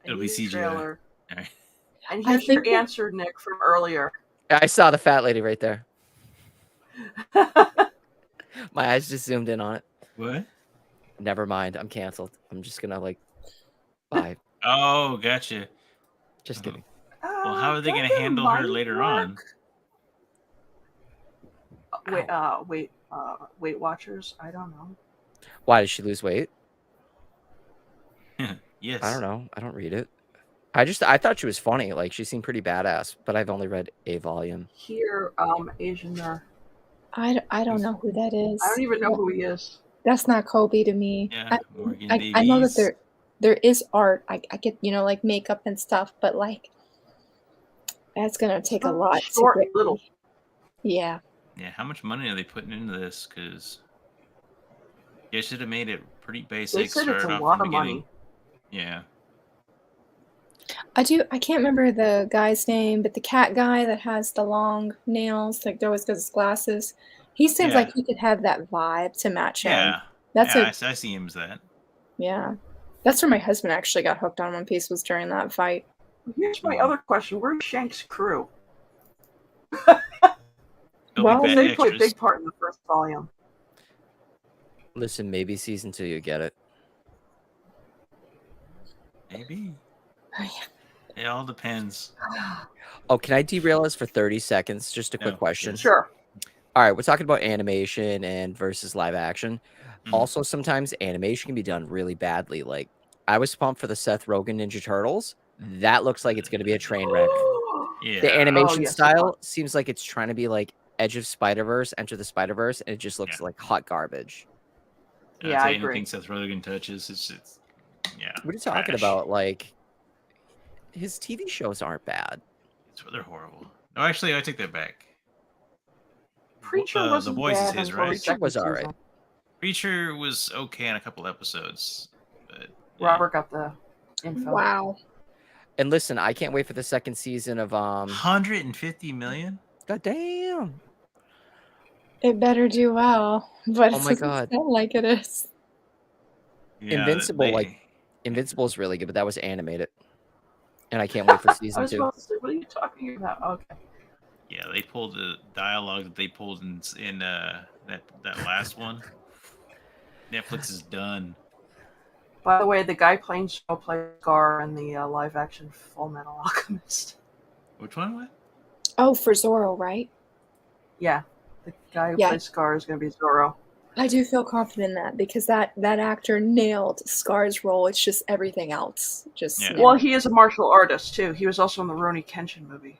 It'll be CGI. Trailer. All right. And I here's your think that- answer, Nick, from earlier. I saw the fat lady right there. My eyes just zoomed in on it. What? Never mind. I'm canceled. I'm just gonna like, bye. Oh, gotcha. Just kidding. Well, how are they going to does handle her mind later work? on? Weight Watchers. I don't know. Why did she lose weight? Yes. I don't know. I don't read it. I thought she was funny. Like she seemed pretty badass, but I've only read a volume. Here, Asian nerd. I don't know who that is. I don't even know who he is. That's not Kobe to me. Yeah, Morgan I know that Davies. there is art. I get like makeup and stuff, but like that's gonna take a lot Short, to get little. me. Yeah. Yeah, how much money are they putting into this? Because they should have made it pretty basic. They said it's started a off lot from of the beginning. money. Yeah. I can't remember the guy's name, but the cat guy that has the long nails, like always does his glasses. He seems Yeah. like he could have that vibe to match him. Yeah. That's yeah, I see him as that. yeah. That's where my husband actually got hooked on One Piece, was during that fight. Here's my other question: where's Shank's crew? They'll Well, be bad They played a extras. big part in the first volume. Listen, maybe season 2 you get it. Maybe. It all depends. Oh, can I derail us for 30 seconds? Just a quick No, question. yes. Sure. All right, we're talking about animation and versus live action. Mhm. Also, sometimes animation can be done really badly. Like I was pumped for the Seth Rogen Ninja Turtles. That looks like it's going to be a train wreck. Yeah. The animation Oh, yes, style seems like it's trying to be like Edge of Spider-Verse, Enter the Spider-Verse, and it just looks Yeah. like hot garbage. Yeah, I'll I tell you, agree. anything Seth Rogen touches, it's yeah. What are you talking trash. about? Like his TV shows aren't bad. They're horrible. No, actually, I take that back. Preacher The wasn't Boys is bad his, until right? the Preacher second was all right. season. Preacher was okay in a couple episodes, but yeah. Robert got the info. Wow. And listen, I can't wait for the second season of 150 million. God damn. It better do well, but Oh it my doesn't God. sound like it is. Yeah, Invincible, they- like Invincible is really good, but that was animated. And I can't wait for I season was 2. about to say, what are you talking about? Okay. Yeah, they pulled the dialogue that they pulled in that last one. Netflix is done. By the way, the guy playing Joe plays Scar in the live-action Full Metal Alchemist. Which one? What? Oh, for Zorro, right? Yeah, the guy who Yeah. plays Scar is going to be Zorro. I do feel confident in that because that actor nailed Scar's role. It's just everything else. Just Yeah. Well, he is a martial artist too. He was also in the Rurouni Kenshin movie.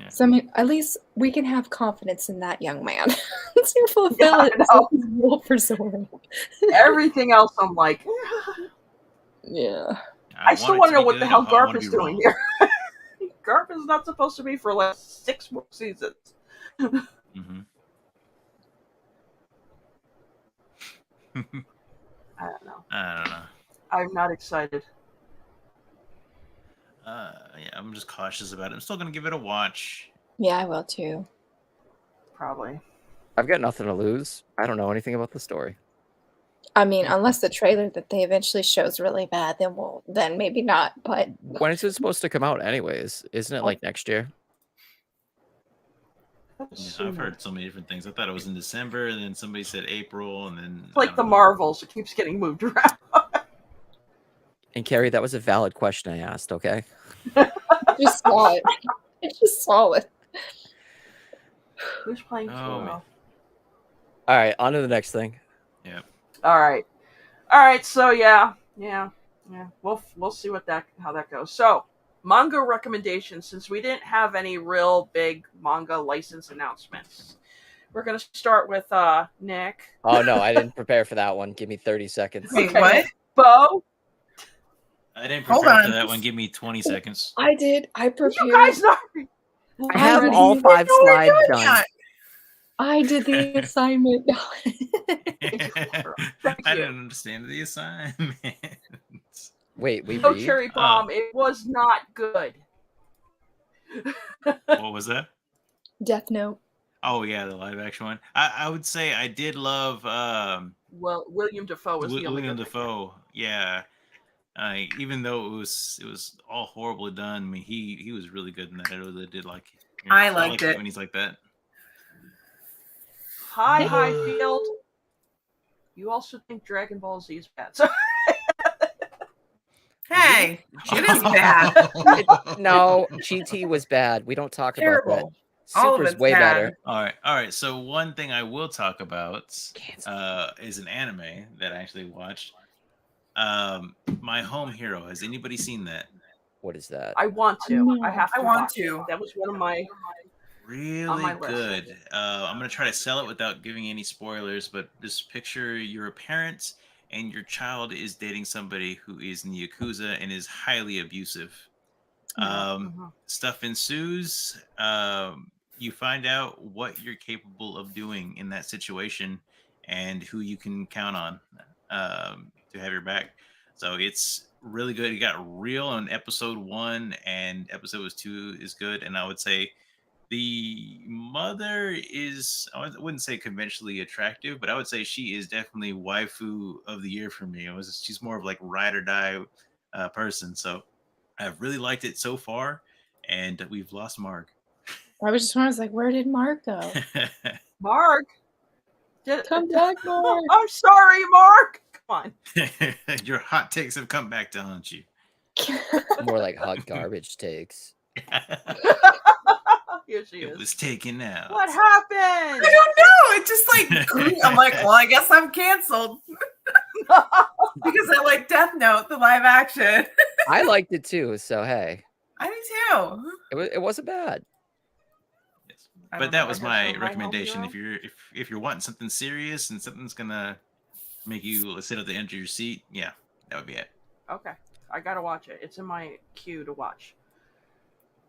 So I mean, at least we can have confidence in that young man to fulfill Yeah, I his know. role for Zorro. Everything else, I'm like, Yeah. I still want want it to know be what the good, hell I wanna Garp be is doing wrong. here. Garp is not supposed to be for like 6 more seasons. Mm-hmm. I don't know. I don't know. I'm not excited. Yeah, I'm just cautious about it. I'm still gonna give it a watch. Yeah, I will too. Probably. I've got nothing to lose. I don't know anything about the story. I mean, unless the trailer that they eventually show is really bad, then maybe not. But When is it supposed to come out anyways? Isn't it like next year? Yeah, I've heard so many different things. I thought it was in December, and then somebody said April, and then It's like the Marvels. It keeps getting moved around. And Carrie, that was a valid question I asked, okay? just saw it. I just saw it. Who's playing Oh, Zorro? All right, on to the next thing. Yeah. All right. So yeah. We'll see how that goes. So manga recommendations. Since we didn't have any real big manga license announcements, we're gonna start with Nick. Oh no, I didn't prepare for that one. Give me 30 seconds. Wait, Okay. what? Bo, I didn't Hold prepare for on. that one. Give me 20 seconds. I did. I prepared. You guys not. I have ready. all 5 No, we're slides doing done. that. I did the assignment. Thank I you. didn't understand the assignment. Wait, we No read? cherry bomb. It was not good. What was that? Death Note. Oh yeah, the live action one. I would say I did love Well, William Dafoe was the only William good thing. Dafoe. Yeah, even though it was all horribly done, I mean he was really good in that. I really did like it. I I liked like it. when he's like that. Hi, Highfield. You also think Dragon Ball Z is bad. So Hey, it is bad. No, GT was bad. We don't talk about that. Terrible. All of Super's it's way bad. better. All right. So one thing I will talk about Cancel. is an anime that I actually watched. My Home Hero. Has anybody seen that? What is that? I want to. No. I have to. I want watch it. to. That was one of my. Really my list. good. I'm gonna try to sell it without giving any spoilers, but just picture you're a parent and your child is dating somebody who is in the Yakuza and is highly abusive. Stuff ensues. You find out what you're capable of doing in that situation and who you can count on to have your back. So it's really good. It got real on episode 1, and episode 2 is good. And I would say the mother is, I wouldn't say conventionally attractive, but I would say she is definitely waifu of the year for me. She's more of like ride or die person. So I've really liked it so far, and we've lost Mark. I was like, where did Mark go? Mark. Come back, Mark. I'm sorry, Mark. Come on. Your hot takes have come back to haunt you. More like hot garbage takes. Here she It is. was taken out. What happened? I don't know. It just like I'm like, well, I guess I'm canceled because I like Death Note, the live action. I liked it too, so hey. I do too. It wasn't bad. Yes. I But don't that know. was I my have some recommendation. My Home If you're wanting something serious and something's gonna make you sit at the edge of your seat, yeah, that would be it. Okay, I gotta watch it. It's in my queue to watch.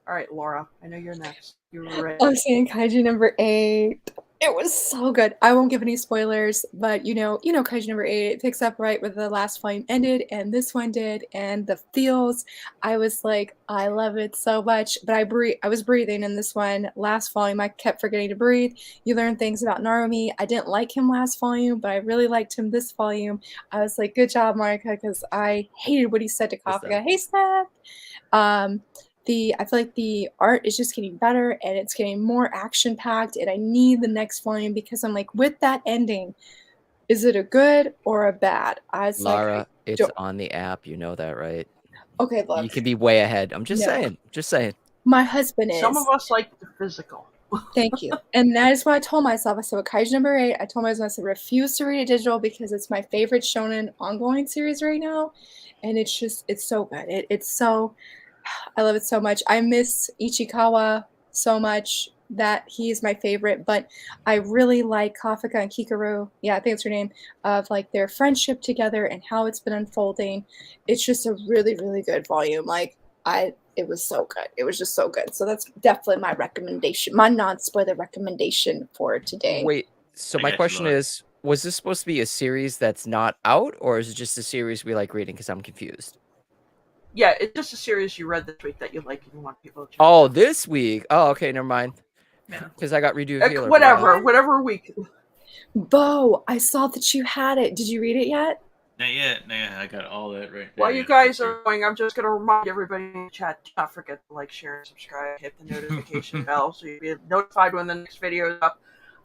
All right, Laura, I know you're next. You're ready. I'm saying Kaiju number 8. It was so good. I won't give any spoilers, but you know, Kaiju number 8, it picks up right where the last volume ended, and this one did, and the feels. I was like, I love it so much. But I was breathing in this one. Last volume, I kept forgetting to breathe. You learn things about Narumi. I didn't like him last volume, but I really liked him this volume. I was like, good job, Monica, because I hated what he said to Kafka. Hey, Steph. I feel like the art is just getting better and it's getting more action packed, and I need the next volume because I'm like, with that ending, is it a good or a bad? I was Lara, like, it's on the app. You know that, right? okay, look. You can be way ahead. I'm just No. saying. Just saying. My husband is. Some of us like the physical. Thank you. And that is what I told myself. I said, with Kaiju number 8, I told myself I refuse to read it digital because it's my favorite shonen ongoing series right now. And it's so good. I love it so much. I miss Ichikawa so much that he's my favorite, but I really like Kafka and Kikaru. Yeah, I think it's her name, of like their friendship together and how it's been unfolding. It's just a really, really good volume. It was so good. It was just so good. So that's definitely my recommendation, my non-spoiler recommendation for today. Wait, so I my got you, question Laura. is, was this supposed to be a series that's not out, or is it just a series we like reading? Because I'm confused. Yeah, it's just a series you read this week that you like and you want people to check Oh, out. this week. Oh, okay, never mind. Yeah. Because I got Redo Healer. Whatever week. Bo, I saw that you had it. Did you read it yet? Not yet. I got all that right there. While you guys are going, I'm just going to remind everybody in the chat, do not forget to like, share, and subscribe. Hit the notification bell so you'll be notified when the next video is up.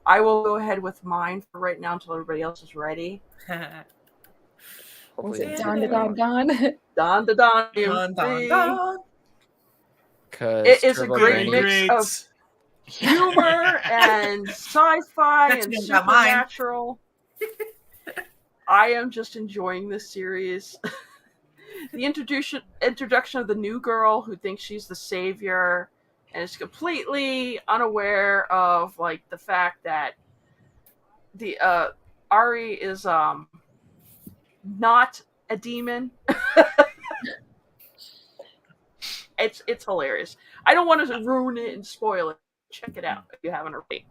I will go ahead with mine for right now until everybody else is ready. Was it Don to Don Don? Don to Don. Dun, dun, dun. It is a great mix of humor and sci-fi That's and me, not mine. supernatural. I am just enjoying this series. The introduction of the new girl who thinks she's the savior and is completely unaware of like the fact that the Ari is not a demon. It's hilarious. I don't want to ruin it and spoil it. Check it out if you haven't already.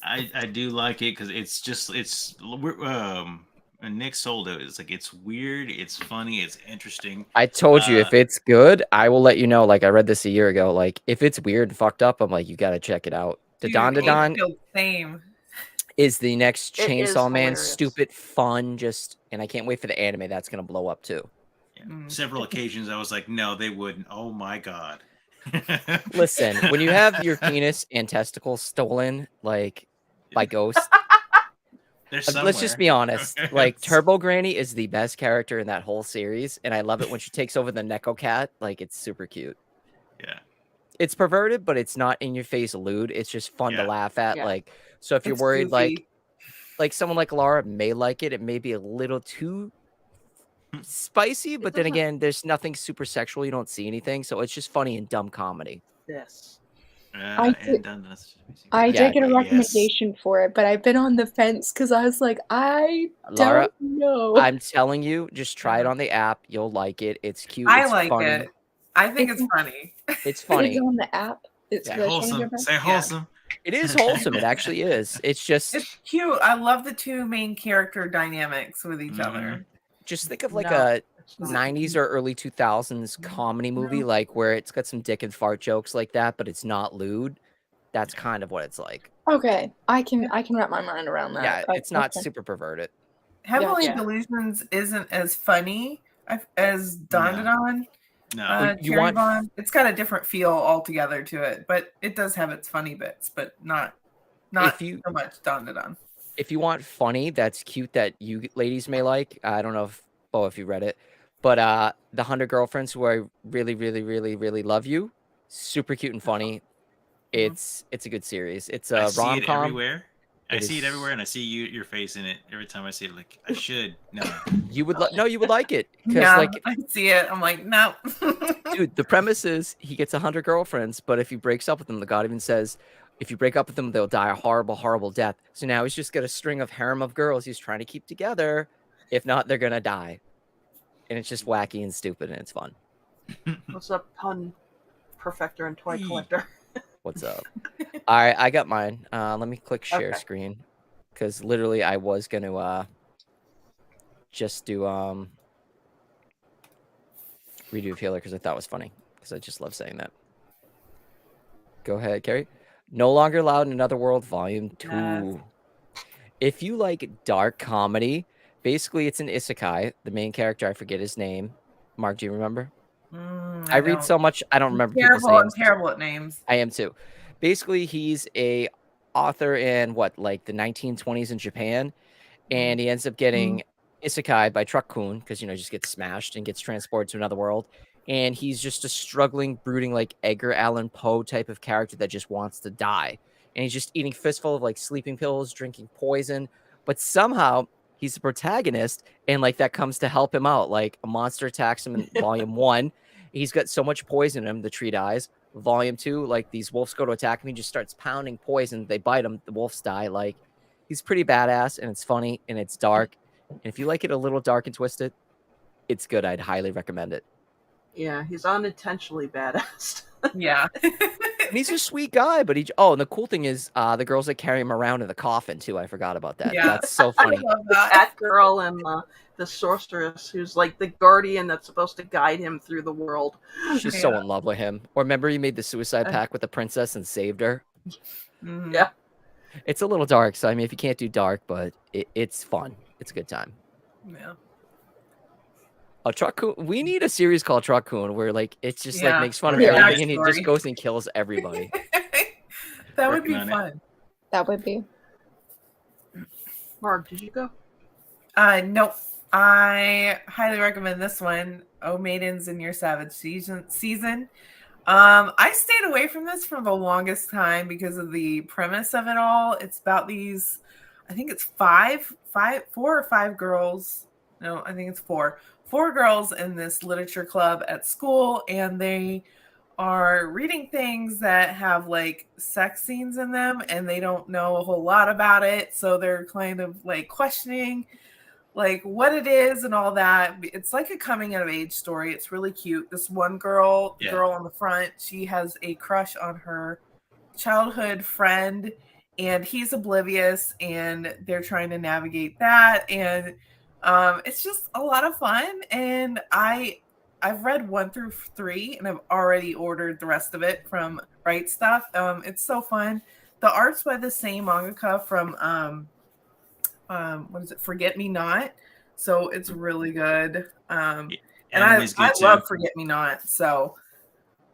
I do like it because and Nick sold it. It's like it's weird, it's funny, it's interesting. I told you if it's good, I will let you know. Like I read this a year ago. Like if it's weird and fucked up, I'm like, you gotta check it out. Dude, Dadon same. is the next It is Chainsaw Man. hilarious. Stupid, fun, and I can't wait for the anime. That's gonna blow up too. Yeah. Several occasions I was like, no, they wouldn't. Oh my god. Listen, when you have your penis and testicles stolen like by ghosts, let's just be honest. Like Turbo Granny is the best character in that whole series, and I love it when she takes over the Neko Cat. Like it's super cute. Yeah. It's perverted, but it's not in your face lewd. It's just fun to laugh at. Yeah. Like, so if you're worried, like someone like Laura may like it, it may be a little too spicy, but then again, there's nothing super sexual. You don't see anything, so it's just funny and dumb comedy. Yes. I did Yeah, get a recommendation for it, but I've been on the fence because I was like, I Laura, don't know. I'm telling you, just try it on the app. You'll like it. It's cute. I It's like funny. it. I think it's funny. It's funny. It's on the app. It's Yeah. really Wholesome. Say wholesome. It is wholesome. It actually is. It's just It's cute. I love the two main character dynamics with each other. just think of like a 90s or early 2000s comedy movie, like where it's got some dick and fart jokes like that, but it's not lewd. That's kind of what it's like. Okay, I can wrap my mind around that. Yeah, it's not okay. super perverted. Heavenly Yeah. Delusions isn't as funny as Dandadan. No. You want- Bond. It's got a different feel altogether to it, but it does have its funny bits, but not so much Dandadan. If you want funny, that's cute that you ladies may like. I don't know if you read it, but the 100 Girlfriends Who I Really, Really, Really, Really Love You, super cute and funny. It's a good series. It's a I rom see it com. everywhere. I see it everywhere, and I see your face in it every time I see it. Like I should. No. You would you would like it because Yeah, like I see it. I'm like, no. dude, the premise is he gets 100 girlfriends, but if he breaks up with them, the god even says, if you break up with them, they'll die a horrible, horrible death. So now he's just got a string of harem of girls he's trying to keep together. If not, they're gonna die. And it's just wacky and stupid, and it's fun. What's up, pun perfecter and toy collector? What's up? All right, I got mine. Let me click share Okay. screen because literally I was gonna just do redo of healer because I thought it was funny because I just love saying that. Go ahead, Carrie. No Longer Allowed in Another World, Volume 2. Yes. If you like dark comedy, basically it's an isekai. The main character, I forget his name. Mark, do you remember? I read don't. so much, I don't remember people's I'm names. terrible at names. I am too. Basically, he's a author in like the 1920s in Japan, and he ends up getting isekai by Truck-kun because just gets smashed and gets transported to another world. And he's just a struggling, brooding, like Edgar Allan Poe type of character that just wants to die. And he's just eating fistful of like sleeping pills, drinking poison. But somehow he's the protagonist, and like that comes to help him out. Like a monster attacks him in volume 1. He's got so much poison in him, the tree dies. Volume 2, like these wolves go to attack him, he just starts pounding poison. They bite him, the wolves die. Like he's pretty badass, and it's funny and it's dark. And if you like it a little dark and twisted, it's good. I'd highly recommend it. Yeah, he's unintentionally badass. Yeah. And he's a sweet guy, but and the cool thing is the girls that carry him around in the coffin too. I forgot about that. Yeah. That's so funny. I love The that. cat girl and the sorceress who's like the guardian that's supposed to guide him through the world. She's so in love with him. Or remember he made the suicide pact with the princess and saved her? Mhm. Yeah. It's a little dark, so I mean if you can't do dark, but it's fun. It's a good time. Yeah. Truck-kun, we need a series called Truck-kun where like it's just like Yeah. makes fun of Yeah. everything and he just Story. goes and kills everybody. That would be Working on it. fun. That would be. Mark, did you go? Nope. I highly recommend this one. Oh Maidens in Your Savage season. I stayed away from this for the longest time because of the premise of it all. It's about these, I think it's four or five girls. No, I think it's four girls in this literature club at school, and they are reading things that have like sex scenes in them, and they don't know a whole lot about it. So they're kind of like questioning like what it is and all that. It's like a coming of age story. It's really cute. This one girl, the Yeah. girl on the front, she has a crush on her childhood friend, and he's oblivious, and they're trying to navigate that. And it's just a lot of fun. And I've read 1 through 3, and I've already ordered the rest of it from Right Stuff. It's so fun. The art's by the same mangaka from what is it, Forget Me Not. So it's really good. And I Anime's good too. love Forget Me Not. So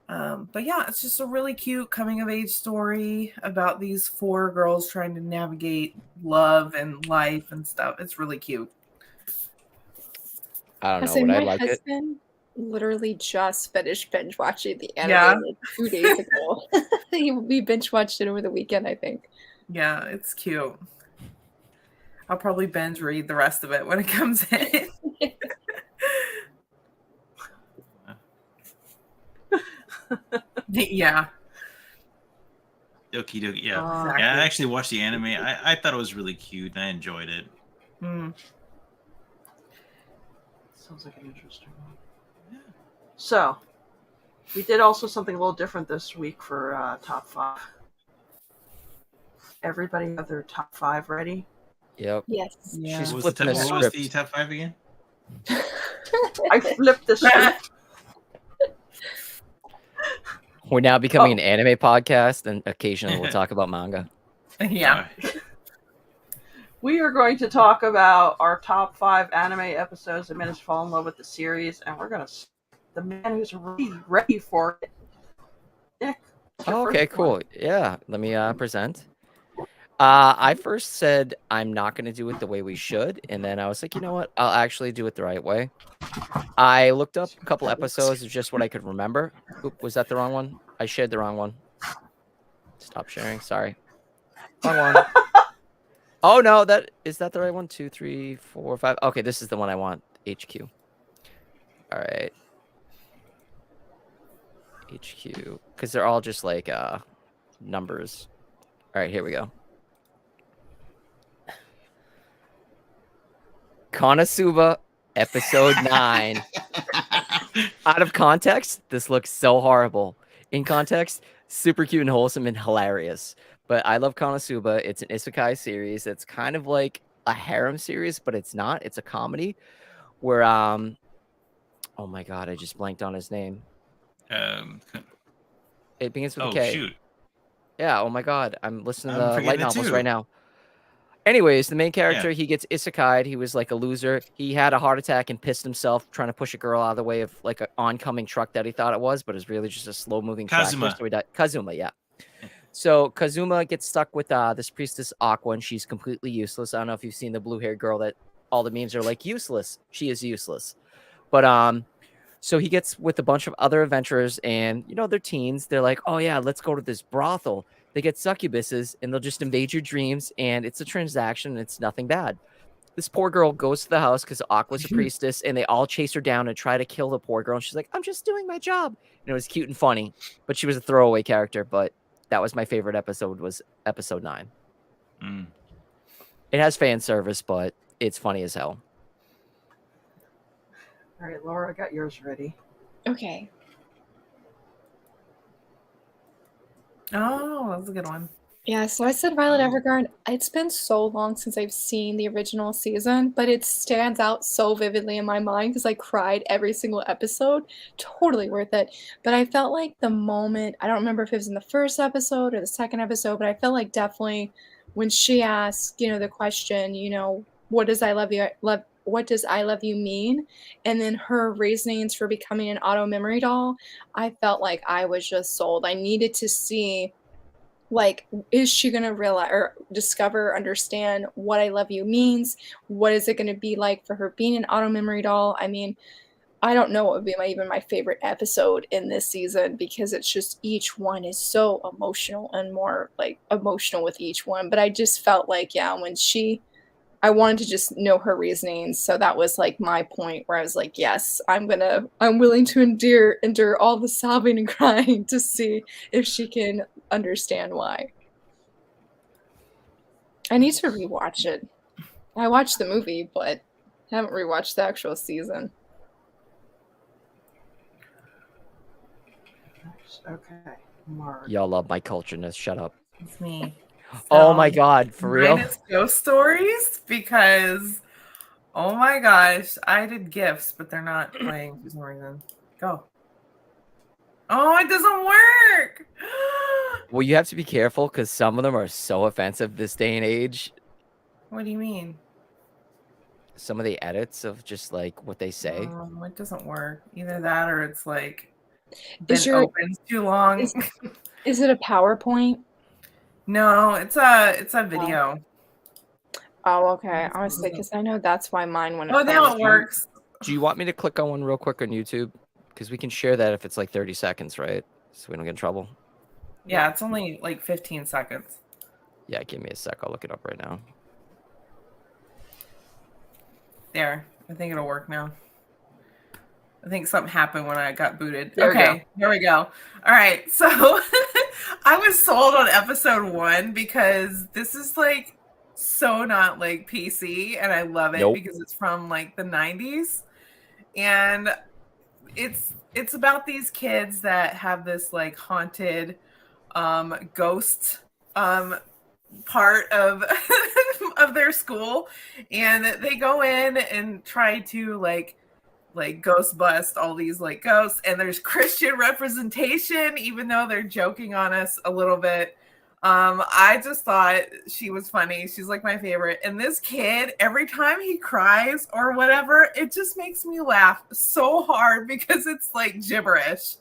but yeah, it's just a really cute coming of age story about these 4 girls trying to navigate love and life and stuff. It's really cute. I don't know. Listen, Would I my like it? husband literally just finished binge watching the anime Yeah. like 2 days ago. We binge watched it over the weekend, I think. Yeah, it's cute. I'll probably binge read the rest of it when it comes in. Yeah. Okie dokie. Yeah. Exactly. Yeah, I actually watched the anime. I thought it was really cute and I enjoyed it. Mm. Sounds like an interesting one. Yeah. So, we did also something a little different this week for top 5. Everybody have their top 5 ready? Yep. Yes. Yeah. She's What was, flipping the what was script. the top 5 again? I flipped the script. We're now becoming an anime podcast, and occasionally we'll talk about manga. Yeah. We are going to talk about our top 5 anime episodes that made us fall in love with the series, and we're going to the man who's ready for it. Nick. Oh, okay, cool. Yeah, let me present. I first said I'm not going to do it the way we should, and then I was like, you know what? I'll actually do it the right way. I looked up a couple episodes of just what I could remember. Oop, was that the wrong one? I shared the wrong one. Stop sharing. Sorry. Wrong one. Oh no, is that the right one? 2, 3, 4, 5. Okay, this is the one I want. HQ. All right. HQ, because they're all just like numbers. All right, here we go. Konosuba, episode 9. Out of context, this looks so horrible. In context, super cute and wholesome and hilarious. But I love Konosuba. It's an isekai series. It's kind of like a harem series, but it's not. It's a comedy where oh my god, I just blanked on his name. It begins with a K. Shoot. Yeah, oh my god. I'm listening to I'm the light forgetting it novels too. right now. Anyways, the main character, he gets isekai'd. He was like a loser. He had a heart attack and pissed himself trying to push a girl out of the way of like an oncoming truck that he thought it was, but it was really just a slow-moving tractor. So he died. Kazuma, yeah. So Kazuma gets stuck with this priestess Aqua, and she's completely useless. I don't know if you've seen the blue-haired girl that all the memes are like useless. She is useless. But so he gets with a bunch of other adventurers, and you know they're teens. They're like, oh yeah, let's go to this brothel. They get succubuses, and they'll just invade your dreams, and it's a transaction. And it's nothing bad. This poor girl goes to the house because Aqua's a priestess, and they all chase her down and try to kill the poor girl. And she's like, I'm just doing my job. And it was cute and funny, but she was a throwaway character. But that was my favorite episode, was episode 9. Mm. It has fan service, but it's funny as hell. All right, Laura, I got yours ready. Okay. Oh, that was a good one. Yeah, so I said Violet Evergarden. It's been so long since I've seen the original season, but it stands out so vividly in my mind because I cried every single episode. Totally worth it. But I felt like the moment, I don't remember if it was in the first episode or the second episode, but I felt like definitely when she asked, the question, what does I love you mean? And then her reasonings for becoming an auto memory doll, I felt like I was just sold. I needed to see, like, is she going to realize or discover, understand what I love you means? What is it going to be like for her being an auto memory doll? I mean, I don't know what would be even my favorite episode in this season because it's just each one is so emotional and more like emotional with each one. But I just felt like, when I wanted to just know her reasonings. So that was like my point where I was like, yes, I'm willing to endure all the sobbing and crying to see if she can understand why. I need to rewatch it. I watched the movie, but Haven't rewatched the actual season. Okay, Mark. Y'all love my cultureness. Shut up. It's me. Oh So, my god, for real? mine is ghost stories because, oh my gosh, I did gifts, but they're not playing for some reason. Go. Oh, it doesn't work. Well, you have to be careful because some of them are so offensive this day and age. What do you mean? Some of the edits of just like what they say. It doesn't work. Either that or it's like Is been your open too long. is it a PowerPoint? No, it's a video. Oh, okay. I was say because I know that's why mine when Oh, now it works. Do you want me to click on one real quick on YouTube? Because we can share that if it's like 30 seconds, right? So we don't get in trouble. Yeah, it's only like 15 seconds. Yeah, give me a sec. I'll look it up right now. There. I think it'll work now. I think something happened when I got booted. There we Okay, there we go. All right, so I was sold on episode 1 because this is like so not like PC, and I love it because it's from like the 90s, and it's about these kids that have this like haunted ghost part of of their school, and they go in and try to like ghost bust all these like ghosts, and there's Christian representation even though they're joking on us a little bit. I just thought she was funny. She's like my favorite, and this kid, every time he cries or whatever, it just makes me laugh so hard because it's like gibberish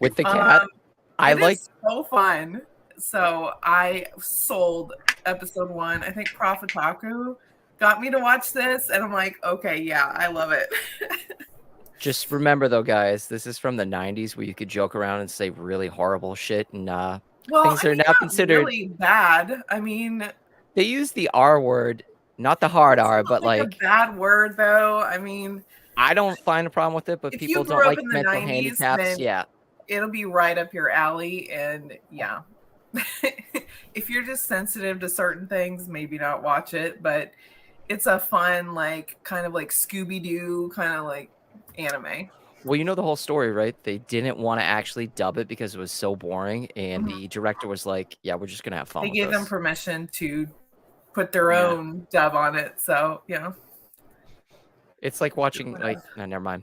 with the cat. I like so fun. So I sold episode 1. I think Prof Otaku got me to watch this, and I'm like, okay, yeah, I love it. Just remember though, guys, this is from the 90s where you could joke around and say really horrible shit, and things are now considered really bad. I mean, they use the R word, not the hard R, but like a bad word though. I mean, I don't find a problem with it, but if people you don't grew up like in the mental 90s, handicaps. then Yeah, it'll be right up your alley, and yeah. If you're just sensitive to certain things, maybe not watch it, but it's a fun, like kind of like Scooby-Doo kind of like anime. Well, you know the whole story, right? They didn't want to actually dub it because it was so boring, and the director was like, "Yeah, we're just gonna have fun." They with gave this. them permission to put their own dub on it, so yeah. It's like watching like no, never mind.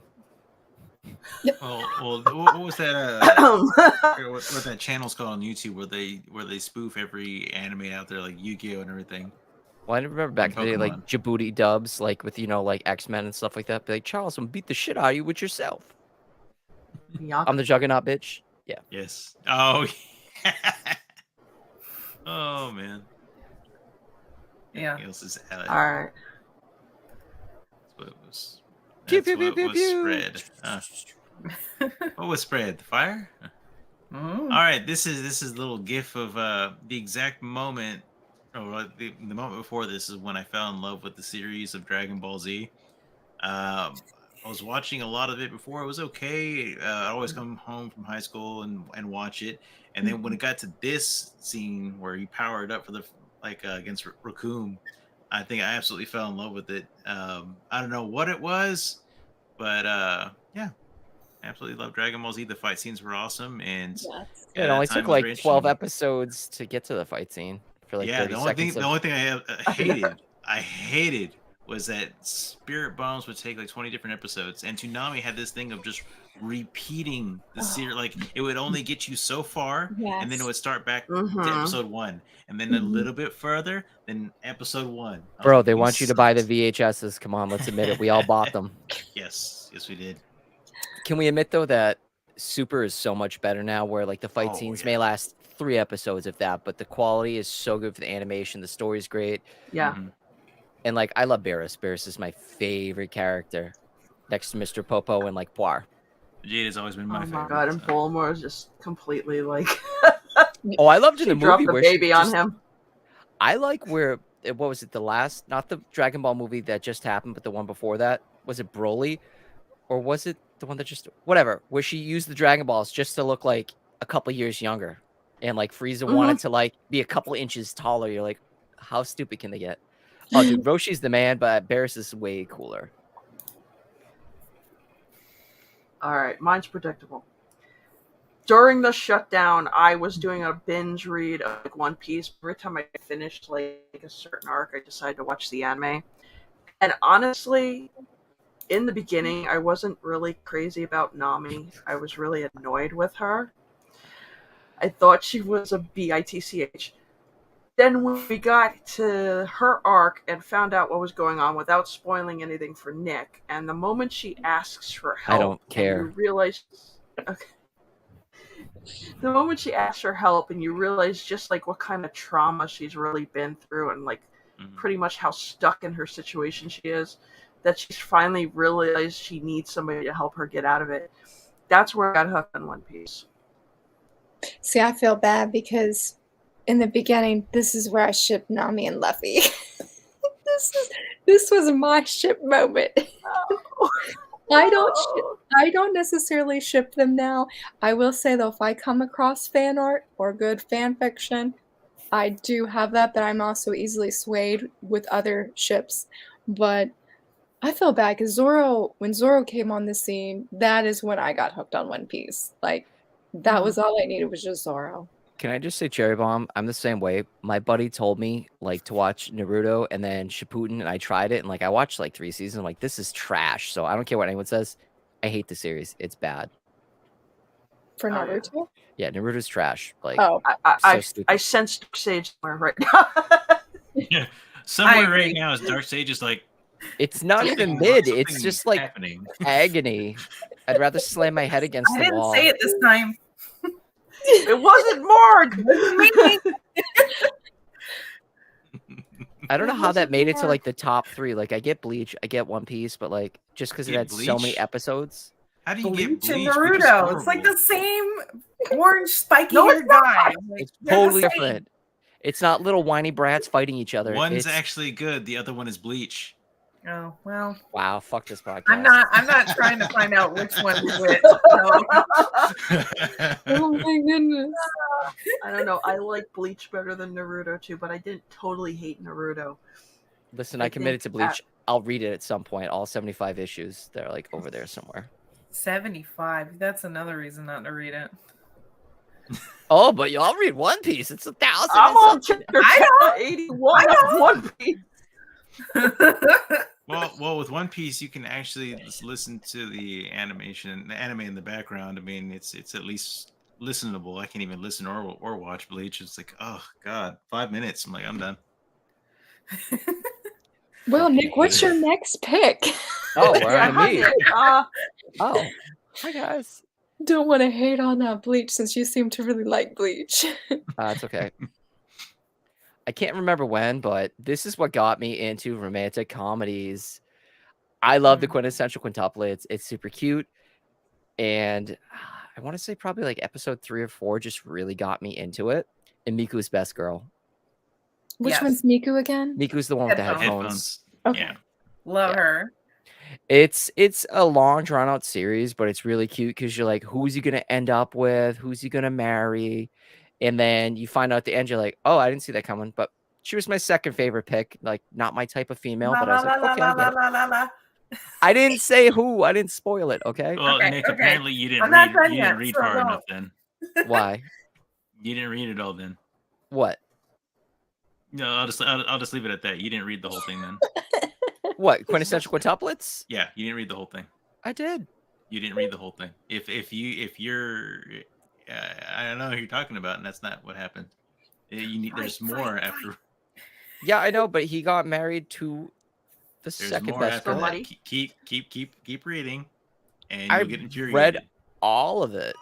Well, what was that? What that channel's called on YouTube where they spoof every anime out there, like Yu-Gi-Oh and everything. Well, I remember back in the day, like Djibouti dubs, like with like X-Men and stuff like that. Be like, Charles, I'm gonna beat the shit out of you with yourself. I'm the Juggernaut, bitch. Yeah. Yes. Oh. Oh man. Yeah. All right. What was? Pew, That's pew, what pew, was pew, spread. What was spread? The fire? All right. This is a little gif of the exact moment. Or the moment before this is when I fell in love with the series of Dragon Ball Z. I was watching a lot of it before. It was okay. I always come home from high school and watch it. And then when it got to this scene where he powered up for the against Raccoon, I think I absolutely fell in love with it. I don't know what it was, but yeah, absolutely love Dragon Ball Z. The fight scenes were awesome, and it only took like 12 episodes to get to the fight scene. For like 30 seconds. The only thing I hated was that Spirit Bombs would take like 20 different episodes, and Toonami had this thing of just repeating the series. Like it would only get you so far, and then it would start back to episode 1, and then a little bit further, then episode 1. Bro, they want you to buy the VHSs. Come on, let's admit it. We all bought them. Yes, we did. Can we admit though that Super is so much better now, where like the fight scenes may last 3 episodes if that, but the quality is so good for the animation. The story's great. Yeah. And like I love Barris. Barris is my favorite character, next to Mr. Popo and like Poir. Jade has always been my favorite. Oh my god, and Bulma is just completely like. Oh, I loved in the movie where baby on him. I like where what was it? The last, not the Dragon Ball movie that just happened, but the one before that. Was it Broly, or was it the one that just whatever? Where she used the Dragon Balls just to look like a couple years younger. And like Frieza wanted to like be a couple inches taller. You're like, how stupid can they get? Oh, dude, Roshi's the man, but Barris is way cooler. All right, mine's predictable. During the shutdown, I was doing a binge read of like One Piece. Every time I finished like a certain arc, I decided to watch the anime. And honestly, in the beginning, I wasn't really crazy about Nami. I was really annoyed with her. I thought she was a bitch. Then when we got to her arc and found out what was going on without spoiling anything for Nick, and the moment she asks for I help, don't and you care. realize, okay, the moment she asks for help, and you realize just like what kind of trauma she's really been through, and like pretty much how stuck in her situation she is, that she's finally realized she needs somebody to help her get out of it. That's where I got hooked on One Piece. See, I feel bad because in the beginning, this is where I shipped Nami and Luffy. this was my ship moment. Oh. I don't necessarily ship them now. I will say though, if I come across fan art or good fan fiction, I do have that, but I'm also easily swayed with other ships. But I feel bad because when Zoro came on the scene, that is when I got hooked on One Piece. Like, that was all I needed was just Zoro. Can I just say Cherry Bomb? I'm the same way. My buddy told me like to watch Naruto and then Shippuden, and I tried it, and like I watched like 3 seasons. I'm like, this is trash. So I don't care what anyone says. I hate the series. It's bad. For Oh, yeah. Naruto? Yeah, Naruto's trash. Like, Oh, I stupid. sense Sage somewhere right now. Yeah, somewhere agree. right now is Dark Sage is like It's not even something- mid. It's something just like happening. agony. I'd rather slam my head against I the didn't wall. say it this time. It wasn't Morg. I don't know It how that wasn't made it to Mark. like the top 3. Like I get Bleach, I get One Piece, but like just because it Yeah, had so many Bleach? episodes. How do you get Bleach and Bleach? Bleach is Naruto. It's like horrible. the same orange spiky No, it's haired guy. Like, It's they're the totally same. different. It's not little whiny brats fighting each other. One's It's actually good. The other one is Bleach. Oh well, wow. Fuck this podcast. I'm not trying to find out which one is which. So. oh my goodness. I don't know. I like Bleach better than Naruto too, but I didn't totally hate Naruto. Listen, I I committed to think Bleach. I'll read it at some point. All 75 issues. They're like over there somewhere. 75. That's another reason not to read it. Oh, but y'all read One Piece. It's 1,000. I'm on chapter I 81 of One Piece. Well, with One Piece, you can actually listen to the anime in the background. I mean, it's at least listenable. I can't even listen or watch Bleach. It's like, oh god, 5 minutes. I'm like, I'm done. Well, Nick, what's your next pick? Oh, we're Yeah, on hi, me. Nick. Oh, hi guys. Don't want to hate on Bleach since you seem to really like Bleach. It's okay. I can't remember when, but this is what got me into romantic comedies. I love the quintessential quintuplets. It's super cute. And I want to say probably like episode 3 or 4 just really got me into it. And Miku's Best Girl. Which Yes. one's Miku again? Miku's the one with the Headphones. headphones. Okay. Yeah. Love Yeah. her. It's a long drawn out series, but it's really cute because you're like, who's he gonna end up with? Who's he gonna marry? And then you find out at the end, you're like, oh, I didn't see that coming. But she was my second favorite pick. Like, not my type of female, but I was like, okay, I get it. I didn't say who. I didn't spoil it. Okay. Well, Okay, Nick, okay. apparently you didn't I'm not done you yet, didn't read so far don't. enough. Then Why? you didn't read it all. Then What? no, I'll just leave it at that. You didn't read the whole thing. Then What? Quintessential quintuplets? yeah, you didn't read the whole thing. I did. You didn't read the whole thing. If you're, I don't know who you're talking about, and that's not what happened. There's more after. Yeah, I know, but he got married to the There's second more best after girl. Somebody. that. Keep reading, and I you'll get infuriated. read all of it.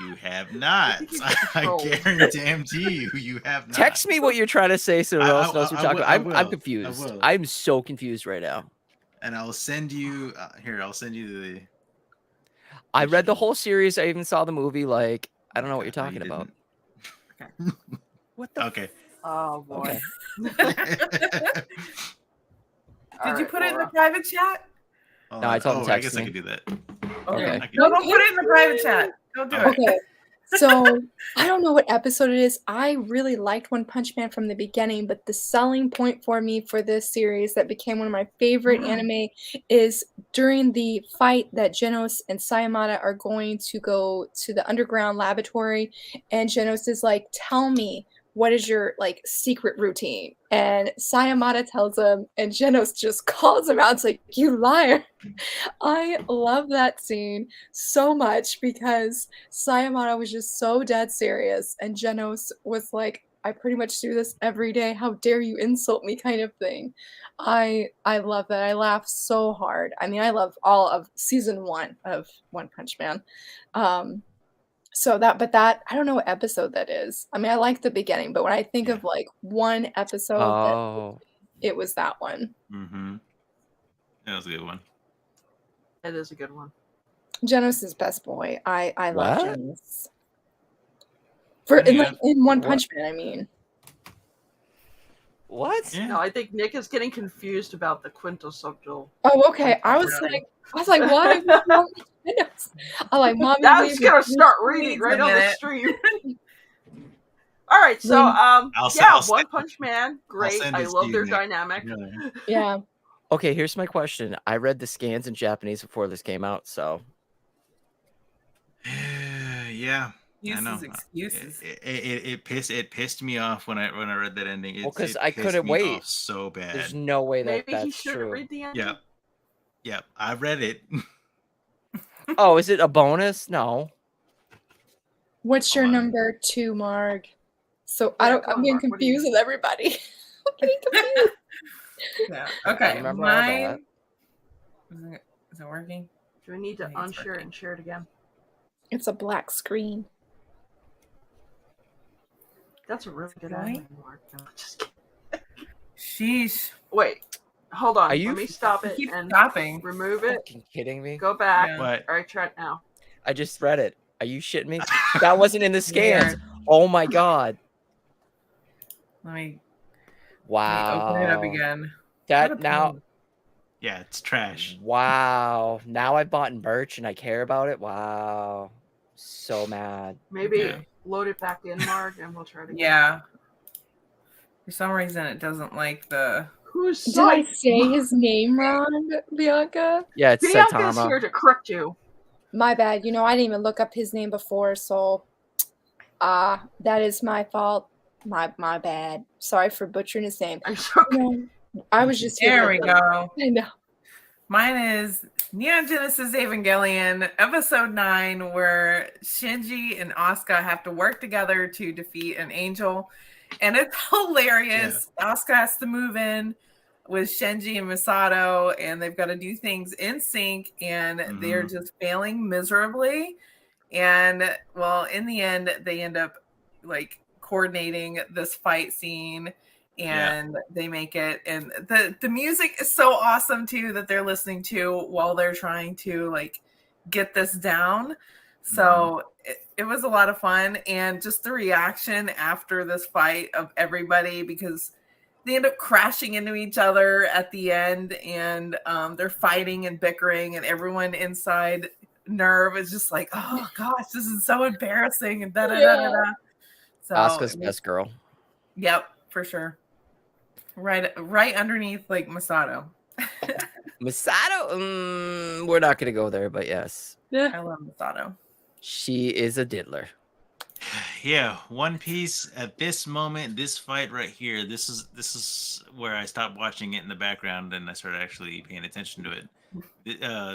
You have not. think you I control. guarantee you have not. Text me what you're trying to say so I- else I- knows what I you're talking will- about. I I'm will. confused. will. I'm so confused right now. And I'll send you here. I'll send you the. I read the whole series. I even saw the movie. Like, I don't know what you're No, you talking about. didn't. What the? Okay. Oh boy. Okay. Did you put it in the private chat? No, I told him I text guess I me. could do that. Okay. I could No, do don't put it in the private chat. Don't do it. Okay. So I don't know what episode it is. I really liked One Punch Man from the beginning, but the selling point for me for this series that became one of my favorite anime is during the fight that Genos and Sayamada are going to go to the underground laboratory, and Genos is like, "Tell me, what is your like secret routine?" And Sayamada tells him, and Genos just calls him out. It's like, "You liar." I love that scene so much because Sayamada was just so dead serious, and Genos was like, "I pretty much do this every day. How dare you insult me?" kind of thing. I love that. I laugh so hard. I mean, I love all of season 1 of One Punch Man. Um, so that I don't know what episode that is. I mean, I like the beginning, but when I think of like one episode that Oh. it was that one. Mm-hmm. That was a good one. It is a good one. Genos is best boy. I love What? Genos. For in Yeah. One What? Punch Man, I mean. What? Yeah. No, I think Nick is getting confused about the quintessential. Oh, okay. I was like, why? What's wrong with Genos? I like, mommy. Now he's gonna start Needs reading a right on the minute. stream. All right, so I'll yeah, send- One Punch Man, great. send I it to love you, their Nick. dynamic. Yeah. Okay, here's my question. I read the scans in Japanese before this came out, so Yeah. I know. Excuses. It pissed me off when I read that ending. Well, 'cause It I pissed couldn't me wait. off so bad. there's no way that Maybe he that's should true. read the ending. Yeah, I read it. Oh, is it a bonus? No. What's your Hold on. number 2, Marg? So Yeah, come I'm on, getting Mark, what do you confused with everybody. I'm getting confused. Yeah. I Okay. remember all that. Mine. Is it working? Do we need to I think it's unshare it working. and share it again? It's a black screen. That's a really good Right? anime, Mark. No, just kidding. Sheesh. Wait, hold on. Are you Let me stop it Keep and stopping. remove it. Fucking kidding me? Go back. Yeah. But All right, try it now. I just read it. Are you shitting me? That wasn't in the scans. Weird. Oh my god. Let me Wow. open it up again. That What a now pain. yeah, it's trash. wow. Now I bought merch and I care about it. Wow. So mad. Maybe Yeah. load it back in, Mark, and we'll try it again. Yeah. For some reason, it doesn't like the. Who's Did I say his name wrong, Bianca? Yeah, it's Bianca's Saitama. here to correct you. My bad. You know, I didn't even look up his name before, so that is my fault. My bad. Sorry for butchering his name. I'm so You know, I was just There we go. I know. Mine is Neon Genesis Evangelion, episode 9, where Shinji and Asuka have to work together to defeat an angel. And it's hilarious. Asuka has to move in with Shinji and Misato, and they've got to do things in sync, and they're just failing miserably. And well, in the end, they end up like coordinating this fight scene, and they make it. And the music is so awesome too that they're listening to while they're trying to like get this down. So it was a lot of fun, and just the reaction after this fight of everybody, because they end up crashing into each other at the end, and they're fighting and bickering, and everyone inside Nerve is just like, oh gosh, this is so embarrassing, and da da da da da. So Asuka's best girl. Yep, for sure. Right underneath like Masato. Misato? We're not gonna go there, but yes. I love Masato. She is a diddler. Yeah, One Piece at this moment, this fight right here, this is where I stopped watching it in the background and I started actually paying attention to it.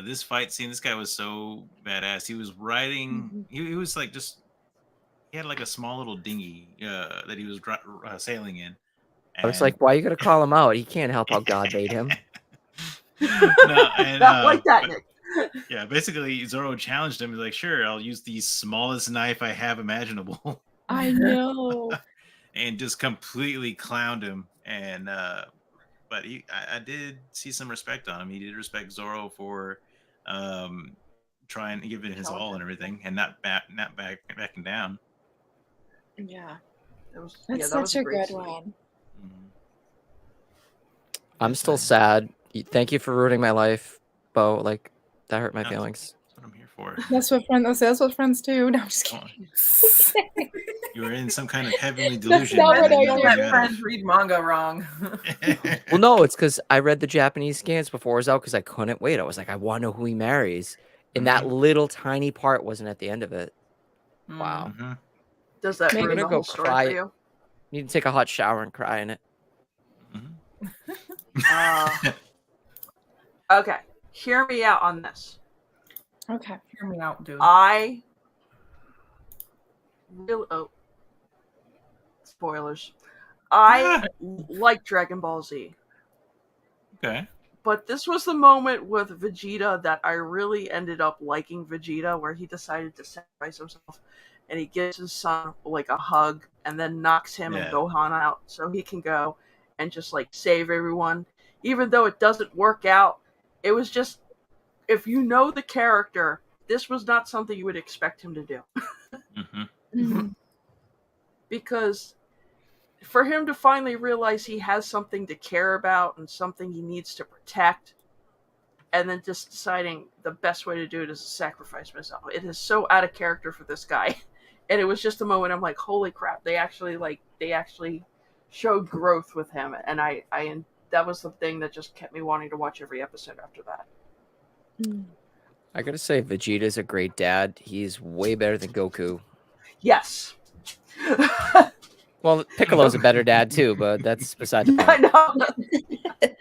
This fight scene, this guy was so badass. He was riding. He was like he had like a small little dinghy that he was sailing in. I was like, why are you gonna call him out? He can't help how God made him. No, and, not like that, Nick. Yeah, basically Zoro challenged him. He's like, sure, I'll use the smallest knife I have imaginable. I know. And just completely clowned him. And but I did see some respect on him. He did respect Zoro for trying to give it his all and everything, and not backing down. Yeah. That's That's such a good one. I'm still sad. Thank you for ruining my life, Bo. Like that hurt my feelings. That's what I'm here before. That's what friends do. No, I'm just kidding. You were in some kind of heavenly That's delusion. not and what then I you Don't do. came let out friends read manga wrong. of- Well, no, it's because I read the Japanese scans before it was out because I couldn't wait. I was like, I want to know who he marries. And that little tiny part wasn't at the end of it. Wow. Mhm. Does that Maybe ruin I'm the gonna go whole story cry. for you? Need to take a hot shower and cry in it. Mhm. Okay, hear me out on this. Okay. Hear me out, dude. I really spoilers. I like Dragon Ball Z, Okay. but this was the moment with Vegeta that I really ended up liking Vegeta, where he decided to sacrifice himself, and he gives his son like a hug, and then knocks him and Yeah. Gohan out so he can go and just like save everyone. Even though it doesn't work out, it was just, if you know the character, this was not something you would expect him to do. Mhm. Mm. Because for him to finally realize he has something to care about and something he needs to protect, and then just deciding the best way to do it is to sacrifice myself, it is so out of character for this guy. And it was just a moment I'm like, holy crap, they actually showed growth with him. And I that was the thing that just kept me wanting to watch every episode after that. Mm. I gotta say, Vegeta's a great dad. He's way better than Goku. Yes. Well, Piccolo's a better dad too, but that's beside the I point. know.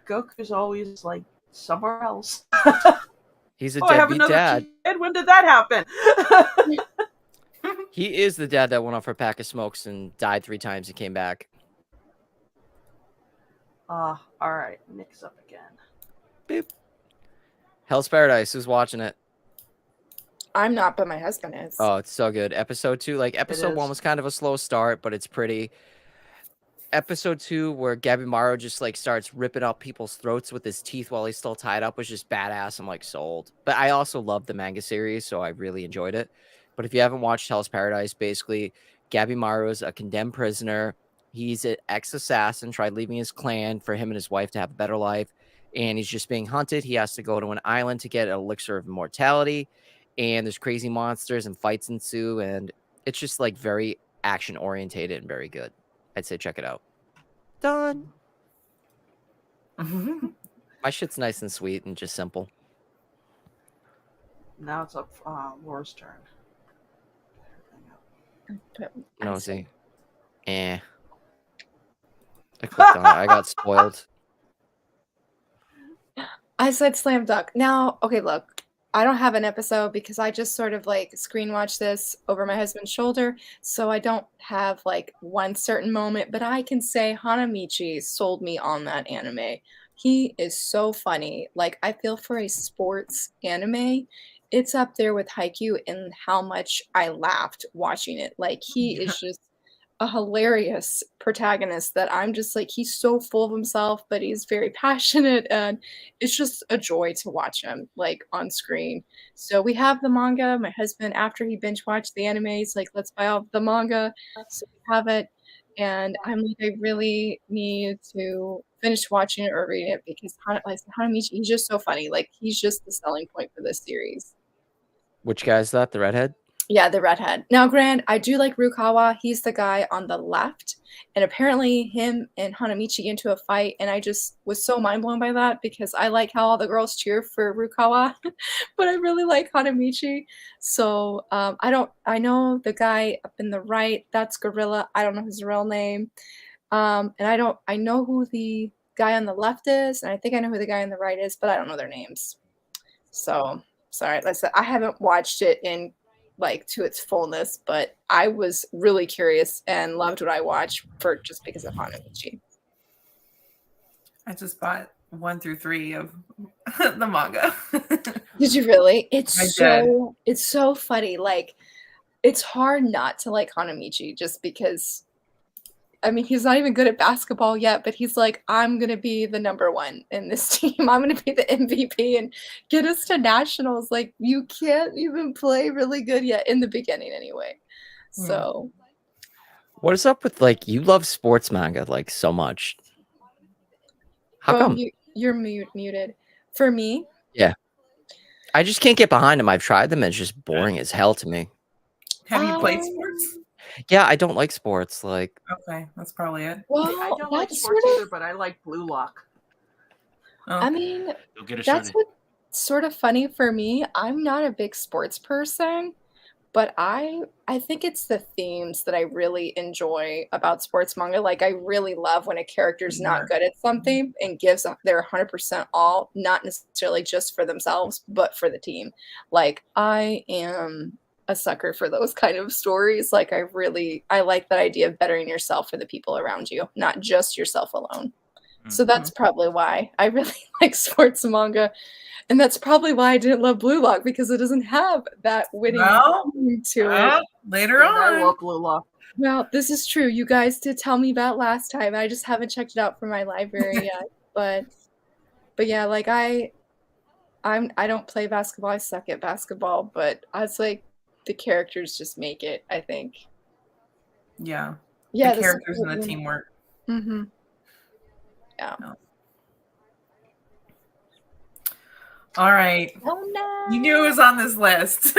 Goku's always like somewhere else. He's a Oh, I have deadbeat another dad. kid. When did that happen? He is the dad that went off for a pack of smokes and died 3 times and came back. All right. Nick's up again. Beep. Hell's Paradise. Who's watching it? I'm not, but my husband is. Oh, it's so good. Episode 2, like episode 1 is. was kind of a slow start, but it's pretty. Episode 2, where Gabimaro just like starts ripping up people's throats with his teeth while he's still tied up, was just badass. I'm like sold. But I also love the manga series, so I really enjoyed it. But if you haven't watched Hell's Paradise, basically Gabimaru is a condemned prisoner. He's an ex-assassin, tried leaving his clan for him and his wife to have a better life, and he's just being hunted. He has to go to an island to get an elixir of immortality, and there's crazy monsters and fights ensue, and it's just like very action orientated and very good. I'd say check it out. Done. My shit's nice and sweet and just simple. Now it's up Laura's turn. But I No, said- see. I clicked on it. I got spoiled. I said slam dunk. Now, okay, look, I don't have an episode because I just sort of like screen watch this over my husband's shoulder, so I don't have like one certain moment, but I can say Hanamichi sold me on that anime. He is so funny. Like, I feel for a sports anime, it's up there with Haikyuu in how much I laughed watching it. Like, he is just a hilarious protagonist that I'm just like, he's so full of himself, but he's very passionate, and it's just a joy to watch him like on screen. So we have the manga. My husband, after he binge watched the anime, he's like, let's buy all the manga. So we have it. And I'm like, I really need to finish watching it or reading it because Hanamichi, he's just so funny. Like, he's just the selling point for this series. Which guy is that? The redhead? Yeah, the redhead. Now, Grant, I do like Rukawa. He's the guy on the left. And apparently him and Hanamichi get into a fight. And I just was so mind blown by that because I like how all the girls cheer for Rukawa. But I really like Hanamichi. So I know the guy up in the right, that's Gorilla. I don't know his real name. And I know who the guy on the left is. And I think I know who the guy on the right is, but I don't know their names. So sorry. I haven't watched it in like to its fullness, but I was really curious and loved what I watched for just because of Hanamichi. I just bought 1 through 3 of the manga. Did you really? I It's so funny. Like, it's hard not to like Hanamichi just because, I mean, he's not even good at basketball yet, but he's like, I'm going to be the number 1 in this team. I'm going to be the MVP and get us to nationals. Like, you can't even play really good yet in the beginning anyway. So, What is up with like you love sports manga like so much? How come? you're muted. For me? Yeah. I just can't get behind them. I've tried them, and it's just boring as hell to me. Have you played sports? Yeah, I don't like sports. Like, Okay, that's probably it. I Well, don't like that's sports sort either, of. but I like Blue Lock. Oh, I mean, Go get it that's started. what's sort of funny for me. I'm not a big sports person, but I think it's the themes that I really enjoy about sports manga. Like, I really love when a character's not Teamwork. good at something and gives their 100% all, not necessarily just for themselves, but for the team. Like, I am a sucker for those kind of stories. Like, I like that idea of bettering yourself for the people around you, not just yourself alone. So Mhm. that's probably why I really like sports manga. And that's probably why I didn't love Blue Lock, because it doesn't have that winning Well, theme to it. later And I on. love Blue Lock. Well, this is true. You guys did tell me about last time. I just haven't checked it out from my library yet. But yeah, like I don't play basketball. I suck at basketball, but I was like the characters just make it, I think. Yeah. Yeah, The characters and the teamwork. Mm-hmm. Yeah. Oh. All right. Oh no. You knew it was on this list.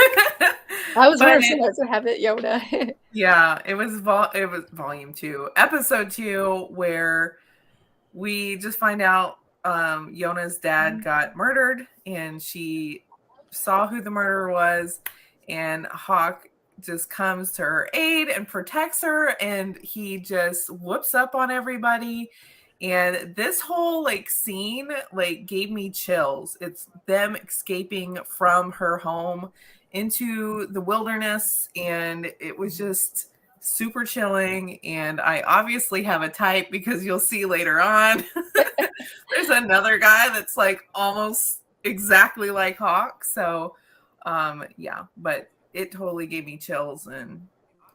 I was But very excited to have it, Yoda. yeah, it was volume 2, episode 2, where we just find out Yona's dad got murdered, and she saw who the murderer was, and Hawk just comes to her aid and protects her, and he just whoops up on everybody. And this whole like scene like gave me chills. It's them escaping from her home into the wilderness, and it was just super chilling. And I obviously have a type, because you'll see later on there's another guy that's like almost exactly like Hawk. So yeah, but it totally gave me chills, and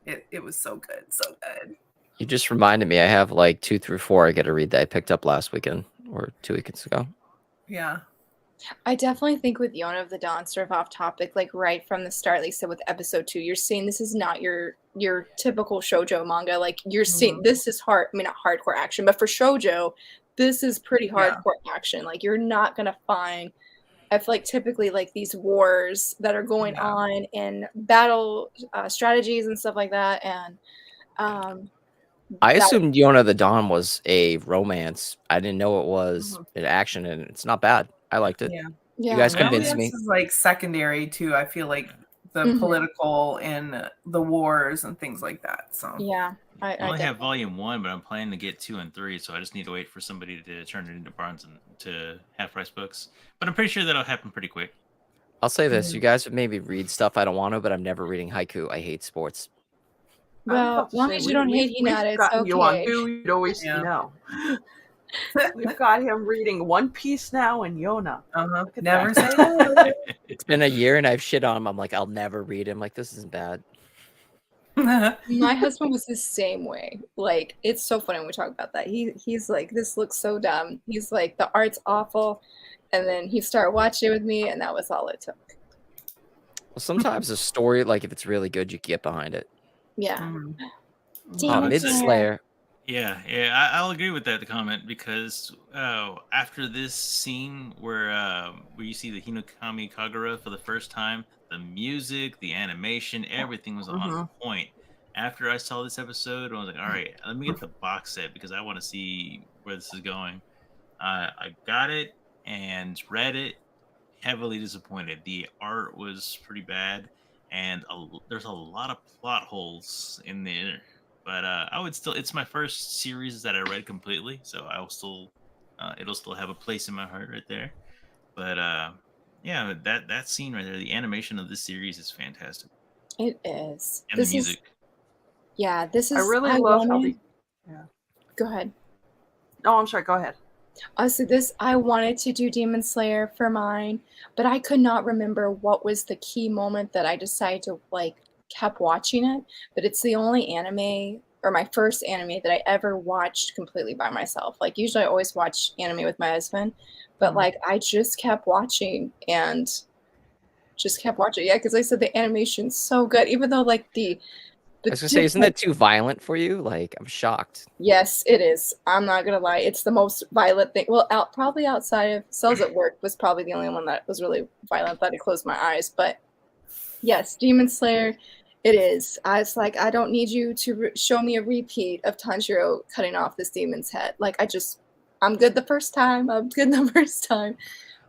it was so good, so good. you just reminded me. I have like 2 through 4 I got to read that I picked up last weekend or 2 weekends ago. Yeah. I definitely think with Yona of the Dawn, sort of off topic, like right from the start, like I said with episode 2, you're seeing this is not your typical shoujo manga. Like you're seeing this is not hardcore action, but for shoujo, this is pretty hardcore action. Like you're not gonna find, I feel like typically like these wars that are going on and battle strategies and stuff like that. And I assumed Yona the Dawn was a romance. I didn't know it was an action, and it's not bad. I liked it. yeah, You guys convinced Romance me. is like secondary too. I feel like the political and the wars and things like that. So yeah, I only have volume 1, but I'm planning to get 2 and 3, so I just need to wait for somebody to turn it into Barnes and to half price books. But I'm pretty sure that'll happen pretty quick. I'll say this: you guys would maybe read stuff I don't want to, but I'm never reading haiku. I hate sports. Well, as long as you don't hate Hinata, it's okay. You on two, you'd always know. We've got him reading One Piece now and Yona. Never say no. It's been a year and I've shit on him. I'm like, I'll never read him. Like, this isn't bad. My husband was the same way. Like, it's so funny when we talk about that. He's like, this looks so dumb. He's like, the art's awful. And then he started watching it with me, and that was all it took. Well, sometimes a story, like if it's really good, you can get behind it. Yeah. Mid Slayer. Yeah, I'll agree with that comment, because after this scene where you see the Hinokami Kagura for the first time, the music, the animation, everything was on point. After I saw this episode, I was like, all right, let me get the box set, because I want to see where this is going. I got it and read it. Heavily disappointed. The art was pretty bad, and there's a lot of plot holes in there. But I would still, it's my first series that I read completely, so I'll still, it'll still have a place in my heart right there. But yeah, that scene right there, the animation of this series is fantastic. It is. And the music. This is. I really love how they. Yeah. Go ahead. No, I'm sorry. Go ahead. So I wanted to do Demon Slayer for mine, but I could not remember what was the key moment that I decided to kept watching it. But it's the only anime, or my first anime, that I ever watched completely by myself. Like usually I always watch anime with my husband, but I just kept watching and just kept watching. Yeah, because I said the animation's so good, even though the I was gonna say, isn't that too violent for you? Like, I'm shocked. Yes, it is. I'm not gonna lie. It's the most violent thing. Well, probably outside of Cells at Work was probably the only one that was really violent that I closed my eyes. But yes, Demon Slayer, it is. I was like, I don't need you to show me a repeat of Tanjiro cutting off this demon's head. Like, I'm good the first time. I'm good the first time.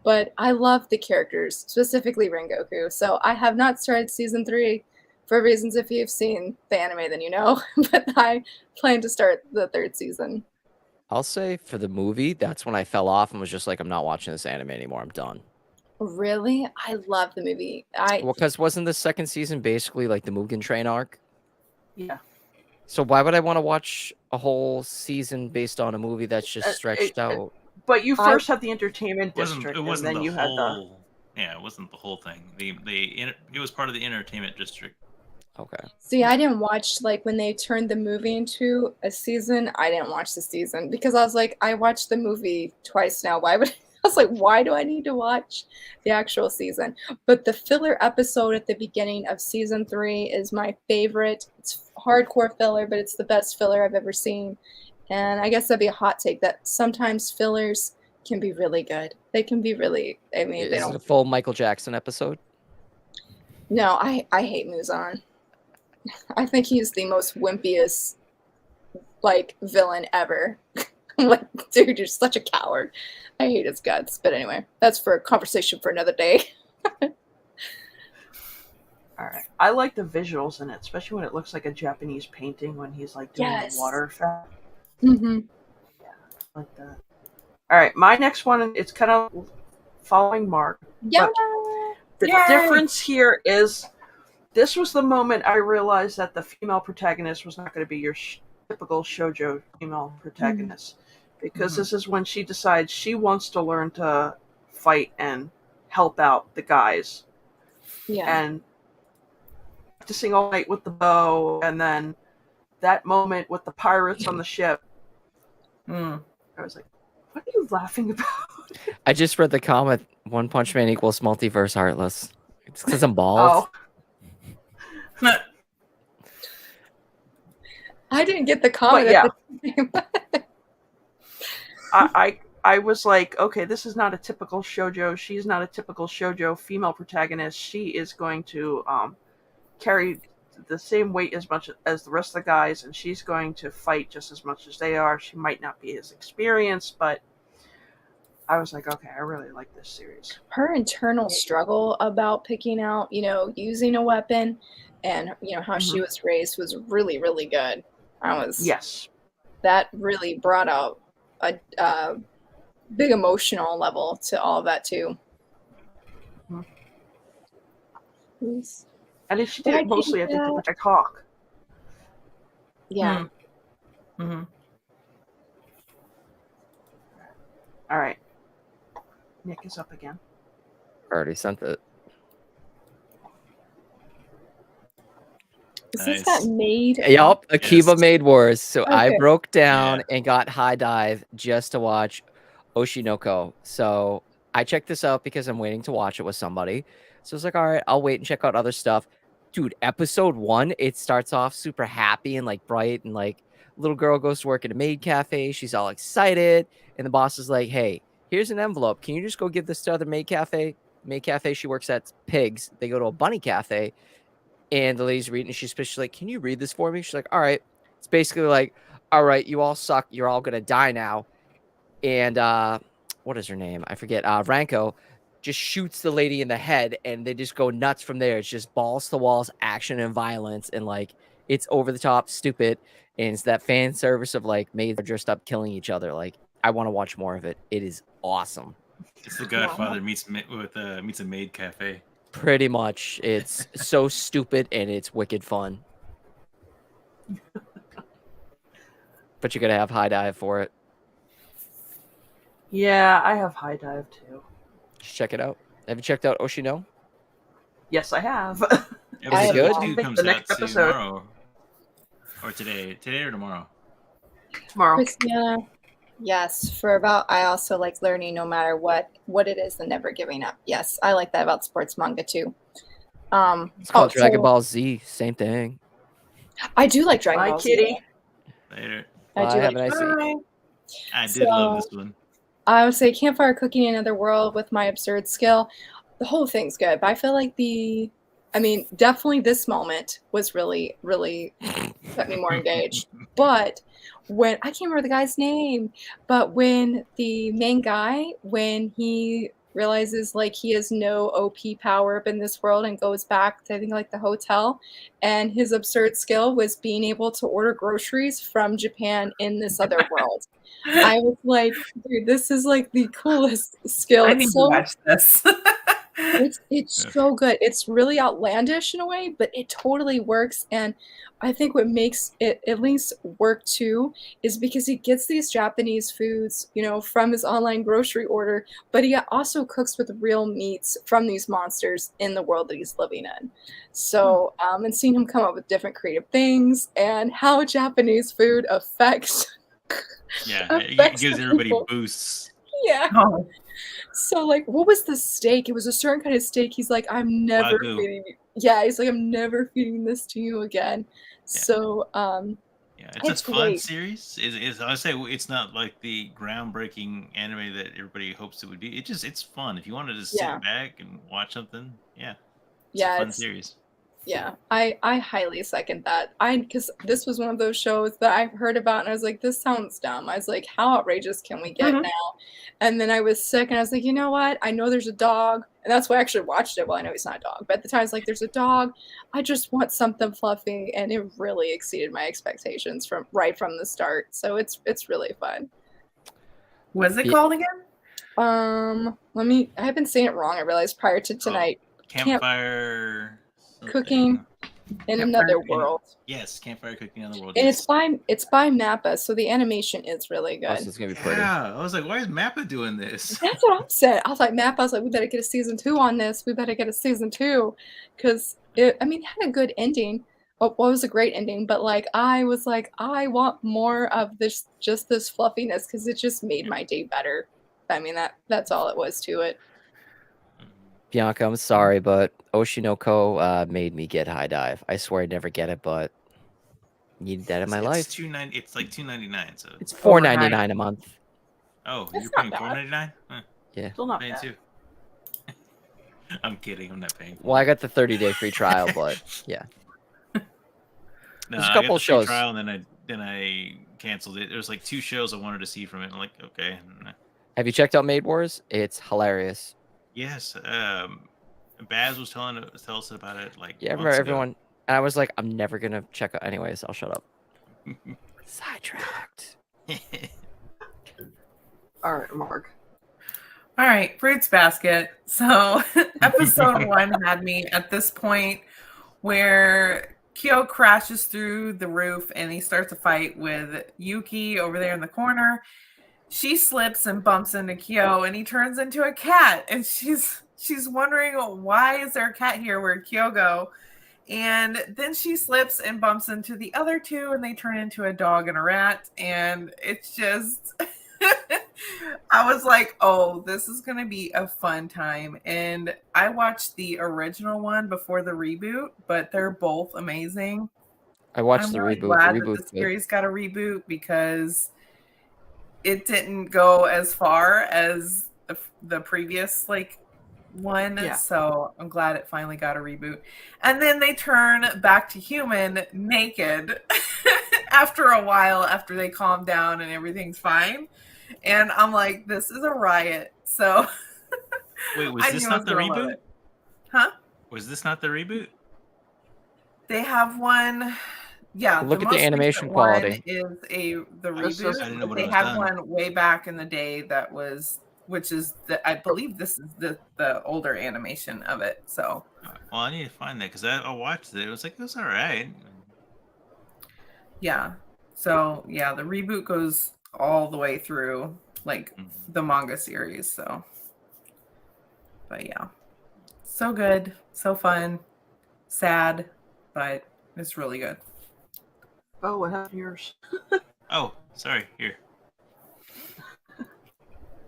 But I love the characters, specifically Rengoku. So I have not started season 3 for reasons if you've seen the anime, then you know. But I plan to start the 3rd season. I'll say for the movie, that's when I fell off and was just like, I'm not watching this anime anymore. I'm done. Really? I love the movie. Well, because wasn't the 2nd season basically like the Mugen Train arc? Yeah. So why would I want to watch a whole season based on a movie that's just stretched out? But you first had the entertainment district, It wasn't and then the you had the. whole. Yeah, it wasn't the whole thing. It was part of the entertainment district. Okay. See, I didn't watch, like, when they turned the movie into a season, I didn't watch the season because I was like, I watched the movie twice now. Why would I was like, why do I need to watch the actual season? But the filler episode at the beginning of season 3 is my favorite. It's hardcore filler, but it's the best filler I've ever seen. And I guess that'd be a hot take that sometimes fillers can be really good. They can be really, I mean, they Is it don't. a full Michael Jackson episode? No, I hate Muzan. I think he's the most wimpiest, like, villain ever. Like, dude, you're such a coward. I hate his guts. But anyway, that's for a conversation for another day. All right. I like the visuals in it, especially when it looks like a Japanese painting when he's like doing the water effect. Mm-hmm. Yeah, I like that. All right, my next one, it's kind of following Mark. Yeah. The difference here is this was the moment I realized that the female protagonist was not going to be your typical shoujo female protagonist. Because this is when she decides she wants to learn to fight and help out the guys. Yeah. And practicing all night with the bow, and then that moment with the pirates on the ship. I was like, what are you laughing about? I just read the comment, One Punch Man equals multiverse heartless. It's because I'm bald. Oh. I didn't get the comment. I was like, okay, this is not a typical shoujo. She's not a typical shoujo female protagonist. She is going to carry the same weight as much as the rest of the guys, and she's going to fight just as much as they are. She might not be as experienced, but I was like, okay, I really like this series. Her internal struggle about picking out, using a weapon and, how she was raised was really, really good. Yes. That really brought out a big emotional level to all of that too. And she did it mostly, I think, to protect Hawk. Yeah. All right. Nick is up again. Already sent it. Is this that maid? Yup, Akiba Maid Wars. So Okay. I broke down and got High Dive just to watch Oshinoko. So I checked this out because I'm waiting to watch it with somebody. So I was like, all right, I'll wait and check out other stuff. Dude, episode 1, it starts off super happy and like bright, and like little girl goes to work at a maid cafe. She's all excited, and the boss is like, hey, here's an envelope. Can you just go give this to other maid cafe? Maid cafe she works at Pigs. They go to a bunny cafe. And the lady's reading, and she's like, can you read this for me? She's like, all right. It's basically like, all right, you all suck. You're all going to die now. And what is her name? I forget. Ranko just shoots the lady in the head, and they just go nuts from there. It's just balls to walls, action and violence. And like, it's over the top, stupid. And it's that fan service of like maids are dressed up killing each other. Like, I want to watch more of it. It is awesome. It's the Godfather meets a maid cafe. Pretty much. It's so stupid and it's wicked fun. But you're going to have High Dive for it. Yeah, I have High Dive too. Just check it out. Have you checked out Oshino? Yes, I have. Is it good? Two comes The next out episode. tomorrow. Or today. Today or tomorrow? Tomorrow. Christina, yes, I also like learning no matter what it is and never giving up. Yes, I like that about sports manga too. It's called Dragon Ball Z. Same thing. I do like Dragon Bye, Ball Z. kitty. Later. I Bye, do have like a nice week. Bye. I did love this So one. I would say Campfire Cooking in Another World with my absurd skill. The whole thing's good, but I feel like definitely this moment was really, really got me more engaged. But when I can't remember the guy's name, but when the main guy, when he realizes like he has no OP power up in this world and goes back to I think like the hotel, and his absurd skill was being able to order groceries from Japan in this other world. I was like, dude, this is like the coolest skill. I need to watch this. It's Yeah. so good. It's really outlandish in a way, but it totally works. And I think what makes it at least work too is because he gets these Japanese foods, from his online grocery order, but he also cooks with real meats from these monsters in the world that he's living in. So, and seeing him come up with different creative things and how Japanese food affects Yeah, it affects gives the everybody people. boosts. Yeah. Oh, So like, what was the steak? It was a certain kind of steak. He's like, I'm never Wagyu. feeding you. Yeah, he's like, I'm never feeding this to you again. Yeah. So Yeah, it's a it's fun great. series. I say it's not like the groundbreaking anime that everybody hopes it would be. It's fun. If you wanted to sit Yeah. back and watch something, yeah, it's Yeah, a fun it's series. yeah. I highly second that. Because this was one of those shows that I've heard about and I was like, this sounds dumb. I was like, how outrageous can we get Mhm. now? And then I was sick and I was like, you know what? I know there's a dog. And that's why I actually watched it. Well, I know he's not a dog, but at the time I was like, there's a dog. I just want something fluffy, and it really exceeded my expectations from the start. So it's really fun. what's it Yeah. called again? I've been saying it wrong, I realized prior to tonight. Campfire Cooking in Campfire Another Cooking. World. Yes, Campfire Cooking on the World. And Yes. it's by Mappa, so the animation is really Oh, good. so it's gonna be pretty. Yeah, I was like, why is Mappa doing this? That's what I'm saying. I was like, Mappa, I was like, we better get a season 2 on this. We better get a season 2. Because it had a good ending. Well, it was a great ending, but like I was like, I want more of this fluffiness because it just made my day better. I mean that's all it was to it. Bianca, I'm sorry, but Oshinoko made me get high dive. I swear I'd never get it, but needed that in my life. It's like $2.99. So It's Overnight. $4.99 a month. oh, That's you're not paying bad. $4.99? Huh, Yeah. Still not paying bad. too. I'm kidding. I'm not paying. Well, I got the 30-day free trial, but yeah. No, There's a I couple got the free shows. trial and then I canceled it. There was like 2 shows I wanted to see from it. I'm like, okay. Have you checked out Maid Wars? It's hilarious. Yes. Baz was tell us about it like Yeah, I remember months everyone. And I was like, I'm never gonna check out. Anyways, I'll shut up. ago. Sidetracked. All right, Mark. All right, Fruits Basket. So episode 1 had me at this point where Kyo crashes through the roof and he starts a fight with Yuki over there in the corner. She slips and bumps into Kyo and he turns into a cat, and she's wondering, why is there a cat here? Where'd Kyo go? And then she slips and bumps into the other 2 and they turn into a dog and a rat, and it's just I was like, oh, this is going to be a fun time. And I watched the original one before the reboot, but they're both amazing. I watched I'm the really reboot. glad The that reboot. the series got a reboot because it didn't go as far as the previous one. Yeah. So I'm glad it finally got a reboot. And then they turn back to human naked after a while, after they calm down and everything's fine. And I'm like, this is a riot. So Wait, was I this knew I not the gonna love reboot? it. Huh? Was this not the reboot? They have one. Yeah, Look at the most animation recent one quality. is the This is- reboot. I didn't know But what they it was had done. one way back in the day which is I believe this is the older animation of it. So Well, I need to find that because I watched it. It was all right. yeah. So yeah, the reboot goes all the way through the manga series. So, but yeah, so good, so fun, sad, but it's really good. Oh, what happened to yours? Oh, sorry. Here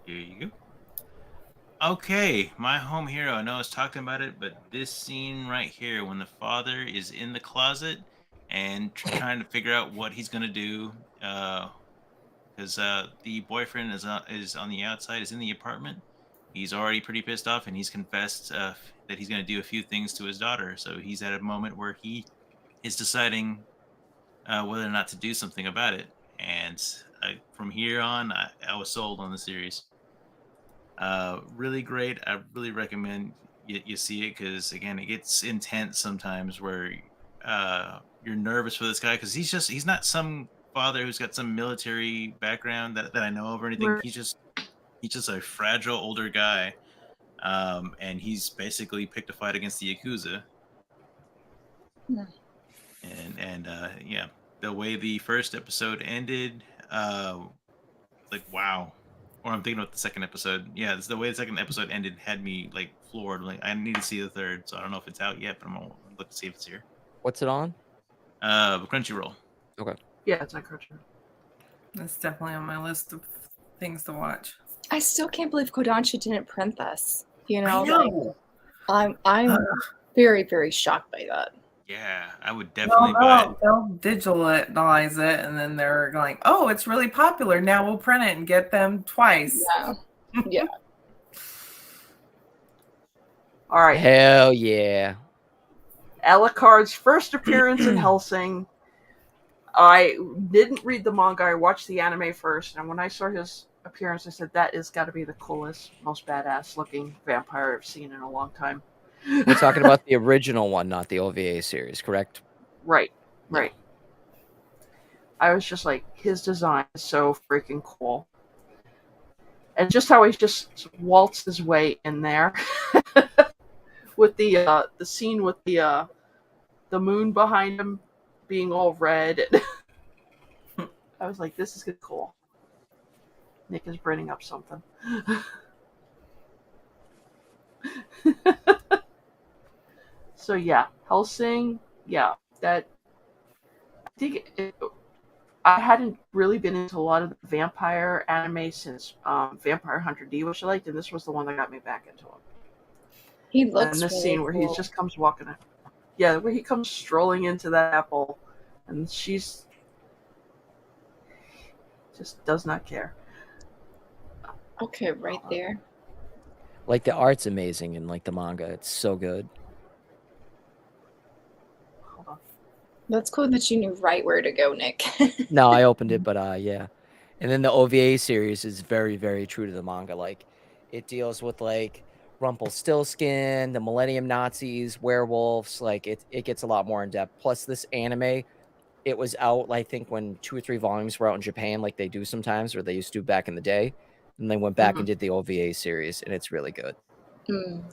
you go. Okay, my home hero. I know I was talking about it, but this scene right here, when the father is in the closet and trying to figure out what he's gonna do. Because the boyfriend is on the outside, is in the apartment. He's already pretty pissed off, and he's confessed that he's gonna do a few things to his daughter. So he's at a moment where he is deciding whether or not to do something about it. And from here on, I was sold on the series. Really great. I really recommend you see it because again, it gets intense sometimes where you're nervous for this guy because he's not some father who's got some military background that I know of or anything. Right. He's just a fragile older guy, and he's basically picked a fight against the Yakuza. Hmm. And yeah, the way the first episode ended, like wow. Or I'm thinking about the second episode. Yeah, the way the second episode ended had me like floored. Like I need to see the third, so I don't know if it's out yet, but I'm gonna look to see if it's here. What's it on? Crunchyroll. Okay. Yeah, it's on Crunchyroll. That's definitely on my list of things to watch. I still can't believe Kodansha didn't print this. You I know, know. like, I'm very, very shocked by that. Yeah, I would definitely Well, buy it. they'll digitalize it, and then they're like, "Oh, it's really popular. Now we'll print it and get them twice." Yeah. Yeah. All right. Hell yeah. Alucard's first appearance in Hellsing. I didn't read the manga. I watched the anime first, and when I saw his appearance, I said, "That is got to be the coolest, most badass looking vampire I've seen in a long time." We're talking about the original one, not the OVA series, correct? Right. I was just like, his design is so freaking cool. And just how he just waltzed his way in there with the scene with the moon behind him being all red. I was like, this is good, cool. Nick is bringing up something. So yeah, Hellsing, yeah, that I think I hadn't really been into a lot of the vampire anime since Vampire Hunter D, which I liked, and this was the one that got me back into it. He looks And this really scene where cool. he just comes walking in. Yeah, where he comes strolling into that apple, and she's just does not care. Okay, right there. Like the art's amazing in like the manga. It's so good. Hold on. That's cool that you knew right where to go, Nick. No, I opened it, but yeah. And then the OVA series is very, very true to the manga. Like it deals with like Rumpelstiltskin, the Millennium Nazis, werewolves. Like it gets a lot more in depth. Plus, this anime, it was out, I think, when 2 or 3 volumes were out in Japan, like they do sometimes, or they used to back in the day. And they went back and did the OVA series, and it's really good.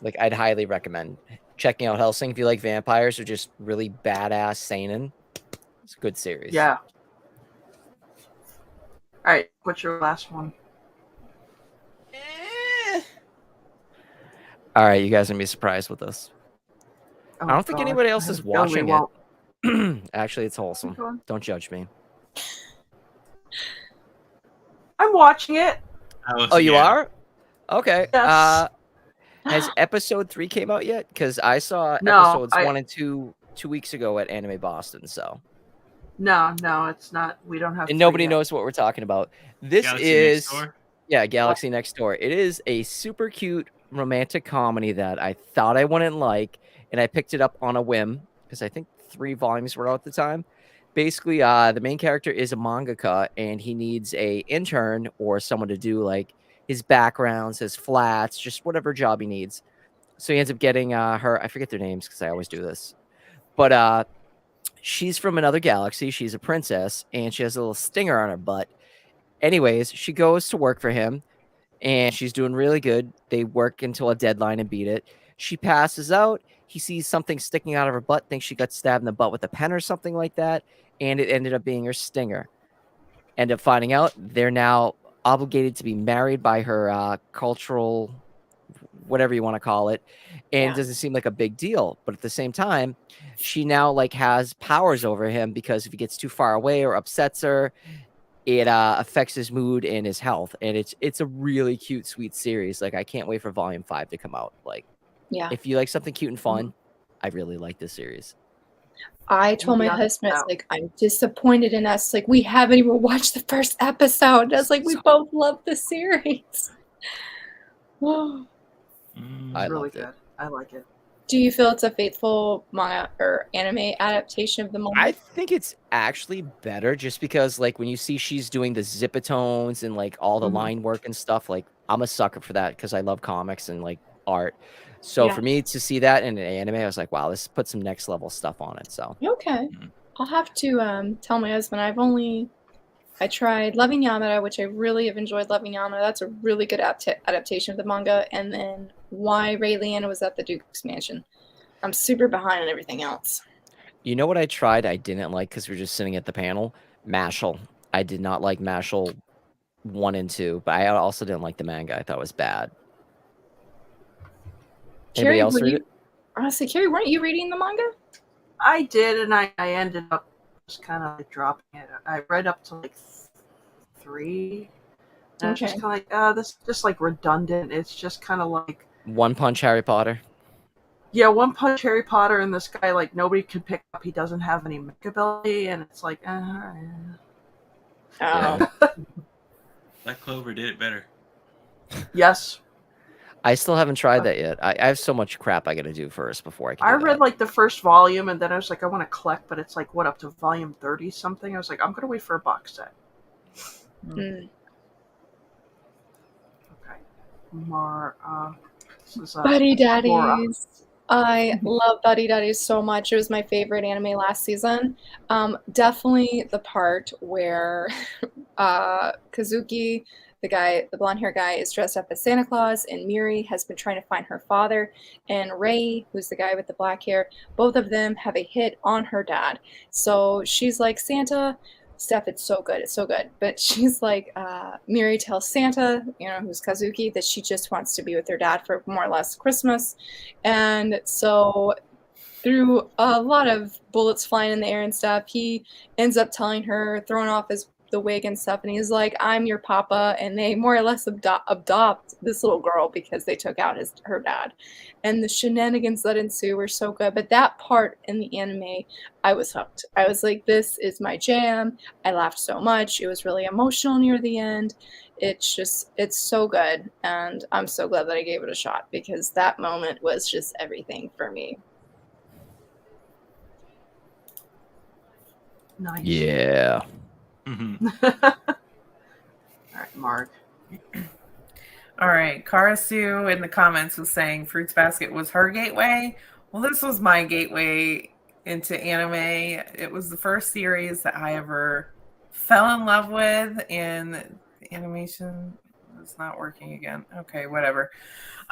Like I'd highly recommend checking out Hellsing if you like vampires or just really badass seinen. It's a good series. Yeah. All right, what's your last one? All right, you guys are gonna be surprised with this. Oh, I don't think God. anybody else I is have a feeling we watching won't. it. Actually, it's wholesome. Keep going. Don't judge me. I'm watching it. Oh, you yeah. are? Okay. Yes. Has episode 3 came out yet? Because I saw No, episodes 1 and 2 2 weeks ago at Anime Boston. So, No, it's not. We don't have. and nobody 3 yet. knows what we're talking about. This Galaxy is Next Door? yeah, Galaxy Next Door. It is a super cute romantic comedy that I thought I wouldn't like, and I picked it up on a whim because I think 3 volumes were out at the time. Basically, the main character is a mangaka, and he needs a intern or someone to do like his backgrounds, his flats, just whatever job he needs. So he ends up getting her. I forget their names because I always do this, but she's from another galaxy. She's a princess, and she has a little stinger on her butt. Anyways, she goes to work for him, and she's doing really good. They work until a deadline and beat it. She passes out. He sees something sticking out of her butt, thinks she got stabbed in the butt with a pen or something like that, and it ended up being her stinger. End up finding out they're now obligated to be married by her cultural, whatever you want to call it, and it doesn't seem like a big deal. But at the same time, she now like has powers over him because if he gets too far away or upsets her, it affects his mood and his health. And it's a really cute, sweet series. Like I can't wait for volume 5 to come out. Like Yeah. if you like something cute and fun, I really like this series. I told my Maybe I'll check it husband, it's out. like, I'm disappointed in us. Like, we haven't even watched the first episode. I was like, we both love the series. Do I It's really loved it. good. I like it. you feel it's a faithful manga or anime adaptation of the I manga? think it's actually better just because, like, when you see she's doing the zipatones and, like, all the Mhm. line work and stuff, like, I'm a sucker for that because I love comics and, like, art. So Yeah. for me to see that in an anime, I was like, wow, this put some next level stuff on it. So Okay. Mhm. I'll have to tell my husband. I tried Loving Yamada, which I really have enjoyed Loving Yamada. That's a really good adaptation of the manga. And then Why Ray Leanna Was at the Duke's Mansion. I'm super behind on everything else. you know what I tried? I didn't like because we were just sitting at the panel. Mashal. I did not like Mashal 1 and 2, but I also didn't like the manga. I thought it was bad. Anybody Carrie, else read it? honestly, Carrie, weren't you reading the manga? I did, and I ended up just kind of like dropping it. I read up to like 3, and it's just Okay. kind of like, this is just like redundant. It's just kind of like, One Punch Harry Potter. yeah, One Punch Harry Potter, and this guy like nobody can pick up. He doesn't have any mech ability, and it's like, Yeah. Black Clover did it better. yes. I still haven't tried that yet. I have so much crap I got to do first before I can I do read that. like the first volume, and then I was like, I want to collect, but it's like what up to volume 30 something. I was like, I'm gonna wait for a box set. Mm. Okay, this is Buddy Mora. Daddies. I love Buddy Daddies so much. It was my favorite anime last season. Definitely the part where Kazuki, the blonde hair guy, is dressed up as Santa Claus, and Miri has been trying to find her father. And Ray, who's the guy with the black hair, both of them have a hit on her dad. So she's like, Santa, Steph, it's so good, it's so good. But she's like, Miri tells Santa, who's Kazuki, that she just wants to be with her dad for more or less Christmas. And so through a lot of bullets flying in the air and stuff, he ends up telling her, throwing off the wig and stuff, and he's like, I'm your papa, and they more or less adopt this little girl because they took out her dad. And the shenanigans that ensue were so good. But that part in the anime, I was hooked. I was like, this is my jam. I laughed so much. It was really emotional near the end. It's so good, and I'm so glad that I gave it a shot because that moment was just everything for me. Nice. Yeah. Mhm. All right, Mark. All right, Karasu in the comments was saying Fruits Basket was her gateway. Well, this was my gateway into anime. It was the first series that I ever fell in love with, and the animation is not working again. Okay, whatever.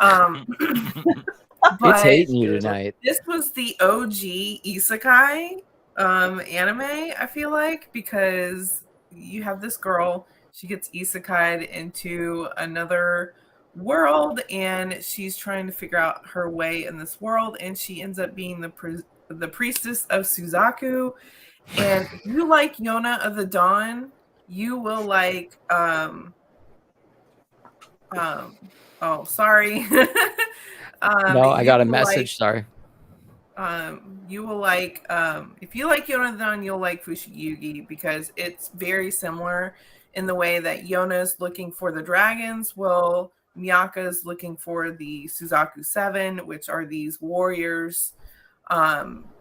It's But hating you tonight. this was the OG isekai anime, I feel like, because you have this girl, she gets isekai'd into another world, and she's trying to figure out her way in this world, and she ends up being the priestess of Suzaku. And if you like Yona of the Dawn, you will like oh, sorry. No, I You got a will message. Sorry. you will like if you like Yona the Dawn, you'll like Fushigi because it's very similar in the way that Yona's looking for the dragons, well, Miyaka's looking for the Suzaku Seven, which are these warriors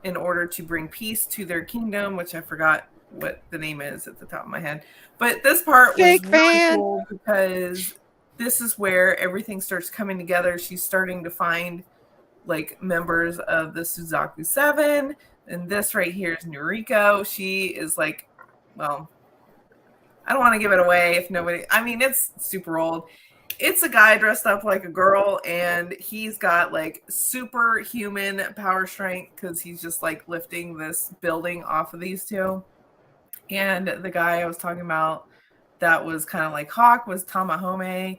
in order to bring peace to their kingdom, which I forgot what the name is at the top of my head. But this part was Fake really fan. cool because this is where everything starts coming together. She's starting to find like members of the Suzaku Seven, and this right here is Noriko. She is like, well, I don't want to give it away if nobody. I mean, it's super old. It's a guy dressed up like a girl, and he's got like superhuman power strength because he's just like lifting this building off of these two. And the guy I was talking about that was kind of like Hawk was Tamahome,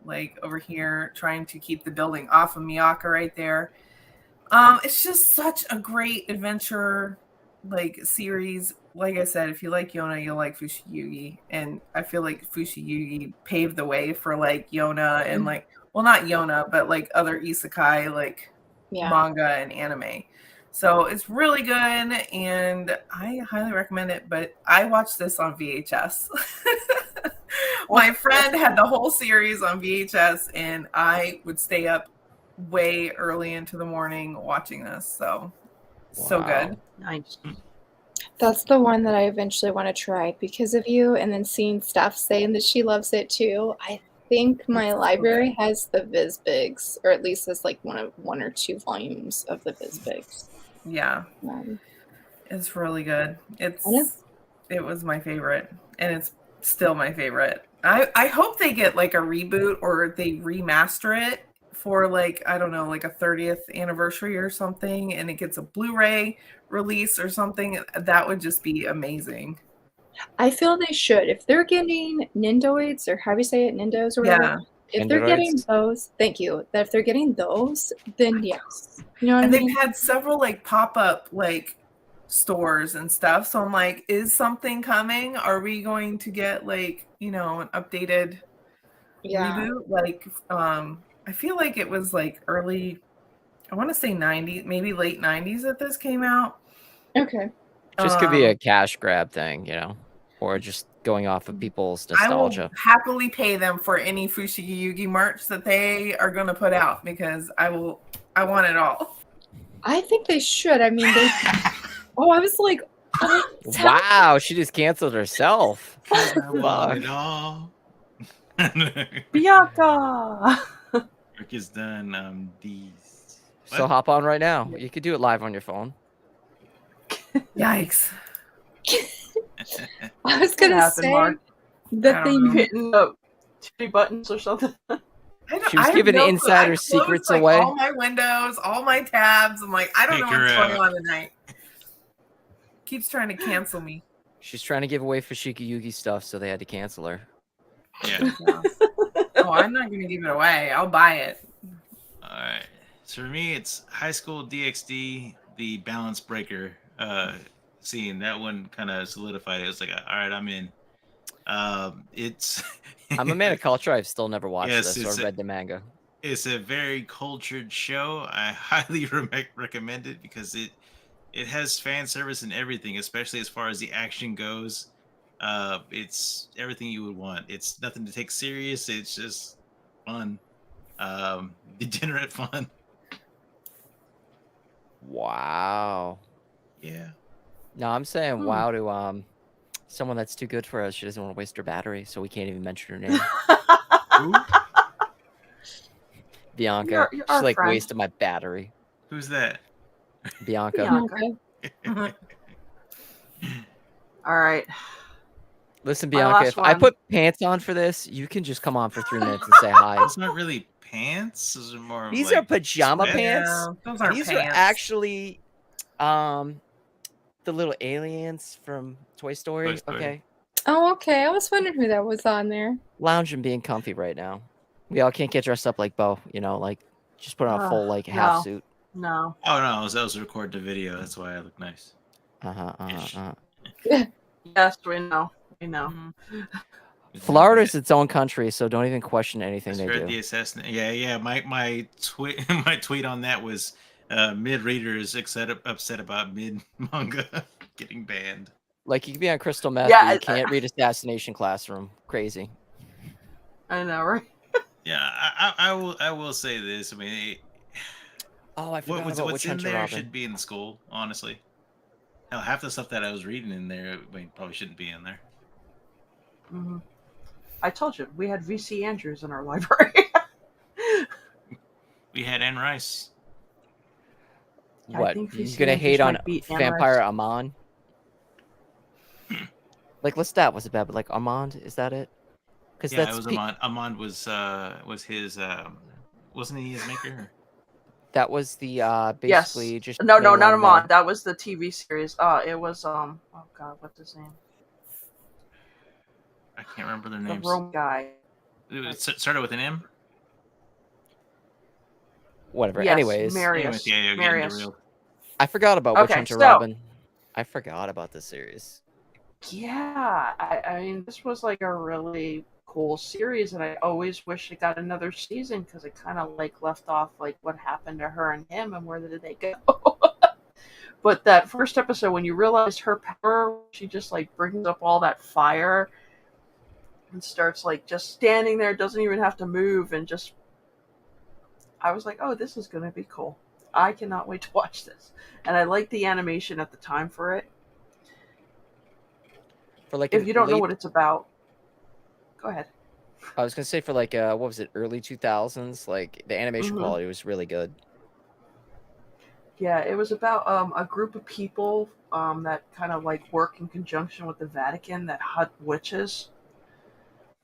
like over here trying to keep the building off of Miyaka right there. It's just such a great adventure like series. Like I said, if you like Yona, you'll like Fushigi, and I feel like Fushigi paved the way for like Yona and like, well, not Yona, but like other isekai like Yeah. manga and anime. So it's really good, and I highly recommend it. But I watched this on VHS. My friend had the whole series on VHS, and I would stay up way early into the morning watching this. So good. Nice. That's the one that I eventually want to try because of you, and then seeing Steph saying that she loves it too. I think my It's so library has the Bizbigs, or at least it's like one or two volumes of the Bizbigs. Yeah, it's really good. It was my favorite, and it's still my favorite. I hope they get like a reboot or they remaster it for like, I don't know, like a 30th anniversary or something, and it gets a Blu-ray release or something. That would just be amazing. I feel they should. If they're getting Nindoids, or how do you say it, Nindos or whatever. Yeah. If they're getting Androids? those, thank you. That if they're getting those, then yes. You know what And I mean? they've had several like pop-up like stores and stuff. So I'm like, is something coming? Are we going to get like, you know, an updated reboot? Like, I feel like it was like early, I want to say 90s, maybe late 90s that this came out. Okay. Just could be a cash grab thing, you know, or just going off of people's nostalgia. I will happily pay them for any Fushigi Yugi merch that they are going to put out because I want it all. I think they should. I mean, they. Oh, I was like, oh, Wow, she just canceled herself. I want it all. Bianca! Rick is done. These. So hop on right now. You could do it live on your phone. Yikes. I was going to happened, say Mark? that they. You hitting the titty buttons or something? She was giving insider secrets like, away. All my windows, all my tabs. I'm like, I don't know what's going on tonight. Keeps trying to cancel me. She's trying to give away Fushigi Yugi stuff, so they had to cancel her. Yeah. Oh, I'm not going to give it away. I'll buy it. All right. So for me, it's High School DxD, the balance breaker scene. That one kind of solidified it. It was like, all right, I'm in. It's. I'm a man of culture. I've still never watched Yes, this or read the manga. It's a very cultured show. I highly recommend it because it has fan service and everything, especially as far as the action goes. It's everything you would want. It's nothing to take serious. It's just fun, degenerate fun. Wow. Yeah. No, I'm saying wow to someone that's too good for us. She doesn't want to waste her battery, so we can't even mention her name. Who? Bianca. You're She's like friend. wasted my battery. Who's that? Bianca. All right. Listen, My Bianca, last if I one. put pants on for this, you can just come on for 3 minutes and say hi. It's not really pants. Those are more. These like are pajama sweats. pants. Yeah, those aren't These pants. are actually the little aliens from Toy Story. Toy Story. Okay. Oh, okay. I was wondering who that was on there. Lounging, being comfy right now. We all can't get dressed up like Bo, you know, like just put on a full like half no. suit. No. Oh no, that was record the video. That's why I look nice. Yes, we know. We know. Florida's its own country, so don't even question anything they Heard do. the assassin. Yeah. My tweet my tweet on that was mid readers upset about mid manga getting banned. Like you can be on crystal meth, Yeah, but you can't read Assassination Classroom. Crazy. I know, right? Yeah, I will say this. I mean, Oh, I forgot about what's Witch in Hunter there Robin. should be in school. Honestly, hell, half the stuff that I was reading in there, I mean, probably shouldn't be in there. Mm-hmm. I told you we had VC Andrews in our library. We had Anne Rice. I What? think You're VC gonna Andrews hate on might beat Anne Vampire Rice. Amon? Like, Lestat was it bad, but like Armand, is that it? Because Yeah, that's it was Amon. Amon was his wasn't he his maker? that was the Yes. basically just No, plain not on Amon. That was the TV series. It was oh god, what's his name? I can't remember their The names. Rome guy. It started with an M. whatever. Yes, Anyways, Marius. Yeah, you're getting Marius. derailed. I forgot about Witch Okay, Hunter so- Robin. I forgot about this series. Yeah, I mean, this was like a really cool series, and I always wish it got another season because it kind of like left off like what happened to her and him, and where did they go? But that first episode, when you realized her power, she just like brings up all that fire and starts like just standing there, doesn't even have to move, and just I was like, oh, this is gonna be cool. I cannot wait to watch this. And I like the animation at the time for it. For like If an you don't know late, what it's about, go ahead. I was gonna say for like what was it, early 2000s? Like the animation Mhm. quality was really good. Yeah, it was about a group of people that kind of like work in conjunction with the Vatican that hunt witches.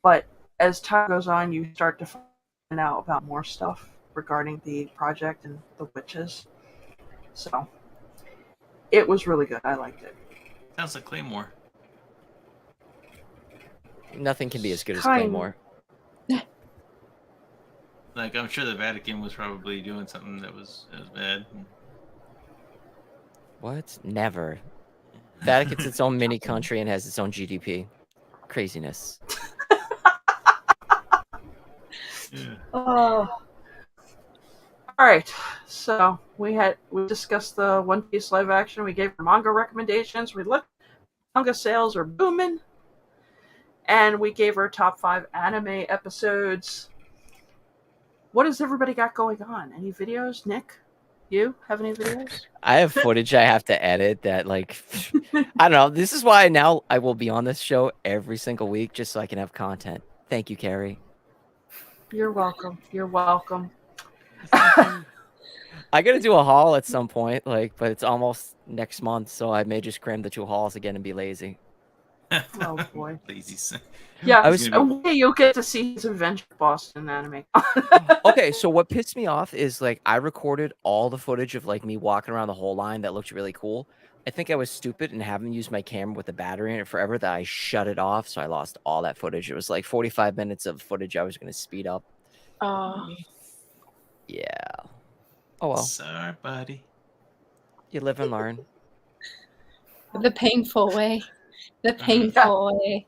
But as time goes on, you start to find out about more stuff regarding the project and the witches. So it was really good. I liked it. Sounds like Claymore. Nothing can be as good as Kind. Claymore. Like I'm sure the Vatican was probably doing something that was bad. What? Never. Vatican's its own mini country and has its own GDP. Craziness. Yeah. Oh. All right. So we discussed the One Piece live action. We gave manga recommendations. We looked manga sales are booming, and we gave our top 5 anime episodes. What has everybody got going on? Any videos, Nick? You have any videos? I have footage I have to edit that, like, I don't know. This is why now I will be on this show every single week just so I can have content. Thank you, Carrie. You're welcome. You're welcome. I gotta do a haul at some point, like, but it's almost next month, so I may just cram the 2 hauls again and be lazy. Oh boy. Lazy son. Yeah, I was you'll get to see his Adventure Boston anime. okay. So what pissed me off is like I recorded all the footage of like me walking around the whole line that looked really cool. I think I was stupid and haven't used my camera with the battery in it forever that I shut it off, so I lost all that footage. It was like 45 minutes of footage I was going to speed up. Yeah. Oh well. Sorry, buddy. You live and learn. The painful way. The painful way.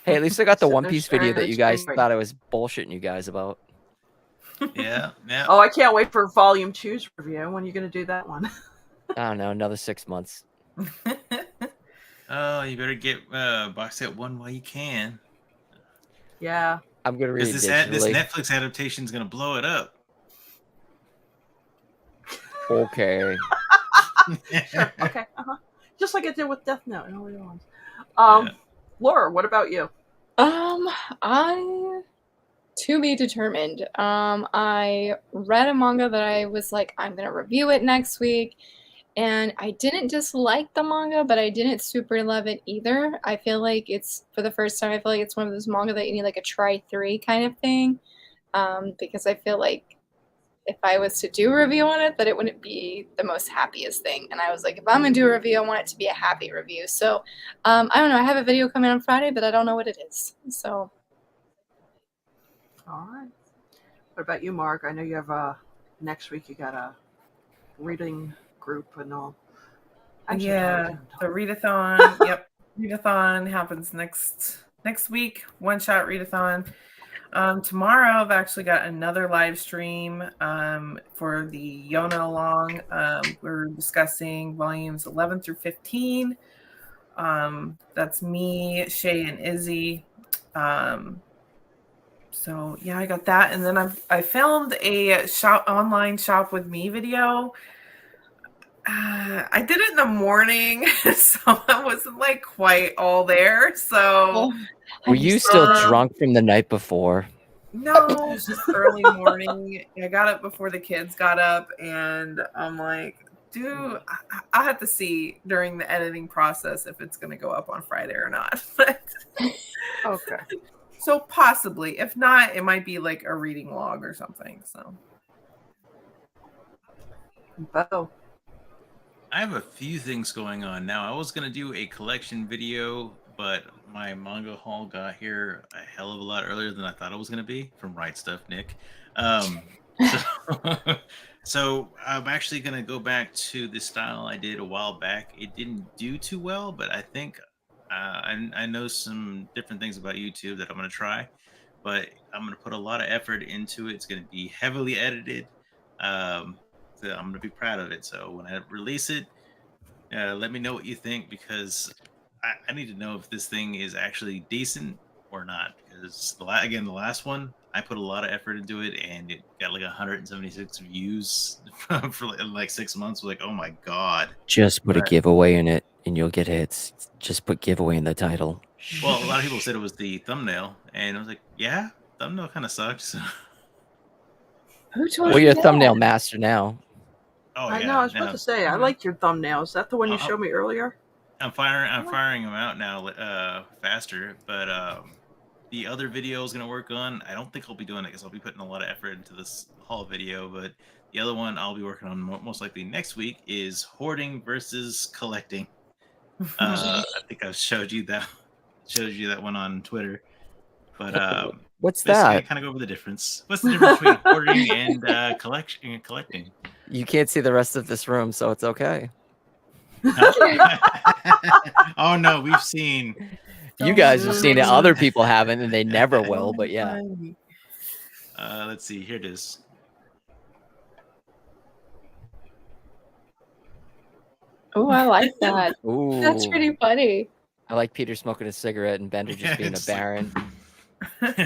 Hey, at least I got the Sitting One there Piece video staring at that you the guys screen. thought I was bullshitting you guys about. Yeah, yeah. Oh, I can't wait for Volume 2's review. When are you going to do that one? I don't know, another 6 months. Oh, you better get box set 1 while you can. Yeah. I'm gonna read it This digitally. Netflix adaptation is gonna blow it up. Okay. Sure. Okay. Just like it did with Death Note and all the other ones. Yeah. Laura, what about you? I to be determined. I read a manga that I was like, I'm gonna review it next week, and I didn't dislike the manga, but I didn't super love it either. I feel like it's for the first time. I feel like it's one of those manga that you need like a try 3 kind of thing, because I feel like if I was to do a review on it, that it wouldn't be the most happiest thing. And I was like, if I'm gonna do a review, I want it to be a happy review. So I don't know. I have a video coming on Friday, but I don't know what it is. So All right. What about you, Mark? I know you have next week. You got a reading group and all. Actually, Yeah, the readathon. Yep, readathon happens next week. One shot readathon. Tomorrow I've actually got another live stream for the Yona Long. We're discussing volumes 11 through 15. That's me, Shay, and Izzy. So yeah, I got that, and then I filmed a online shop with me video. I did it in the morning, so I wasn't like quite all there. So Were you still drunk from the night before? no, it was just early morning. I got up before the kids got up, and I'm like, dude, I have to see during the editing process if it's going to go up on Friday or not. Okay. So possibly, if not, it might be like a reading log or something. So, Bo. I have a few things going on now. I was gonna do a collection video, but my manga haul got here a hell of a lot earlier than I thought it was gonna be. From Right Stuff, Nick. So I'm actually gonna go back to the style I did a while back. It didn't do too well, but I think I know some different things about YouTube that I'm gonna try. But I'm gonna put a lot of effort into it. It's gonna be heavily edited. So I'm gonna be proud of it. So when I release it, Let me know what you think, because I need to know if this thing is actually decent or not. Because again, the last one, I put a lot of effort into it, and it got like 176 views for like 6 months. Like, oh my god. Just put a Right. giveaway in it, and you'll get hits. Just put giveaway in the title. Well, a lot of people said it was the thumbnail, and I was like, yeah, thumbnail kind of sucks. Who told Well, you you're a that? thumbnail master now. Oh I yeah. know. I was about to say, I like your thumbnail. Is that the one you I'll- showed me earlier? I'm firing them out now faster, but the other video is gonna work on. I don't think I'll be doing it because I'll be putting a lot of effort into this haul video, but the other one I'll be working on most likely next week is hoarding versus collecting. I think I've showed you that one on Twitter, but What's basically I that? kind of go over the difference. What's the difference between hoarding and collecting? You can't see the rest of this room, so it's okay. Oh no, we've seen. You guys have seen it. Mm. Other people haven't, and they never will. But yeah. Let's see. Here it is. Oh, I like that. Ooh, That's pretty funny. I like Peter smoking a cigarette and Bender just being a It's like- baron. It's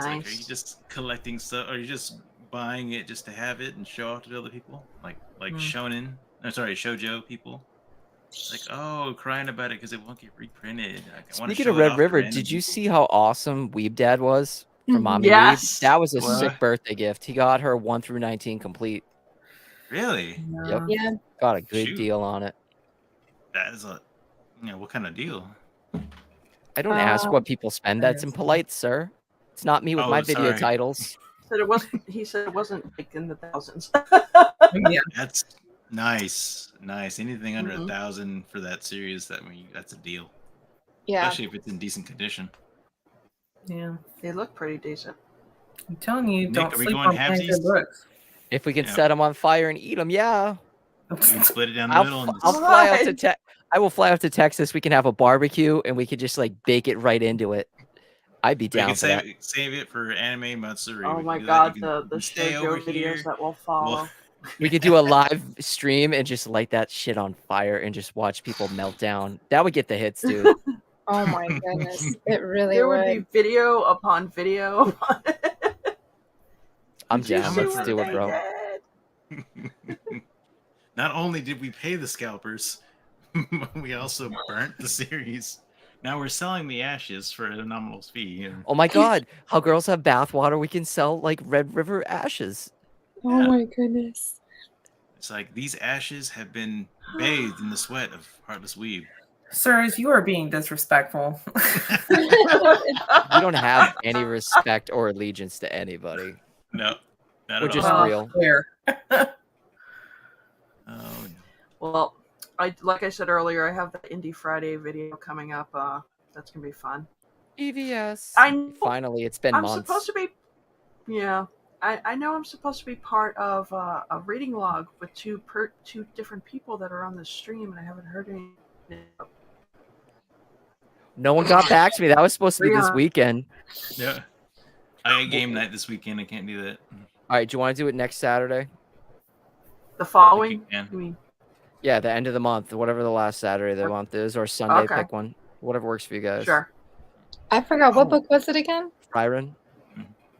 like, are you Nice. just collecting stuff? Are you just buying it just to have it and show off to other people? Like shonen? No, sorry, shoujo people. It's like, oh, crying about it because it won't get reprinted. Like, I wanna Speaking show of it Red off to River, random did you people. see how awesome Weeb Dad was from Mhm. Mommy Yes. Weeb? That was a What? sick birthday gift. He got her 1 through 19 complete. Really? Yep. Yeah. Got a good Shoot. deal on it. That is a, what kind of deal? I don't ask Um, what people spend. That's impolite, sir. It's not me with Oh, my video sorry. titles. Said it wasn't. He said it wasn't like in the thousands. Yeah. That's nice. Anything under Mhm. 1,000 for that series, that's a deal. Yeah. Especially if it's in decent condition. Yeah. They look pretty decent. I'm telling you, Nick, don't are we sleep going on plans halvesies? or books. If we can Yeah. set them on fire and eat them, yeah. We can split it down the middle. I'll And fly out to Alright. I will fly out to Texas. We can have a barbecue and we could just like bake it right into it. I'd be we down can for that. save it for anime Matsuri. Oh We my can do that. god, You the can stay over shoujo videos here. that will follow. We could do a live stream and just light that shit on fire and just watch people melt down. That would get the hits, dude. Oh my goodness. It really There would. would be video upon video. I'm Did you down. see Let's what do it, they bro. did? Not only did we pay the scalpers, we also burnt the series. Now we're selling the ashes for a nominal fee. And Oh my god, how girls have bathwater, we can sell like Red River ashes. Oh Yeah. my goodness. it's like these ashes have been bathed in the sweat of Heartless Weeb. Sirs, you are being disrespectful. We don't have any respect or allegiance to anybody. No, not We're at just all. real. Where? Oh, no. Well, like I said earlier, I have the Indie Friday video coming up. That's gonna be fun. EVS. I know. Finally, it's been I'm months. supposed to be. Yeah, I know I'm supposed to be part of a reading log with two different people that are on the stream, and I haven't heard anything. No one got back to me. That was supposed to be this Yeah. weekend. Yeah. I got game night this weekend. I can't do that. All right, do you want to do it next Saturday? The following. Yeah. I mean, Yeah, the end of the month, whatever the last Saturday of the month is, or Sunday. Okay. Pick one, whatever works for you guys. sure. I forgot what Oh. book was it again? Byron,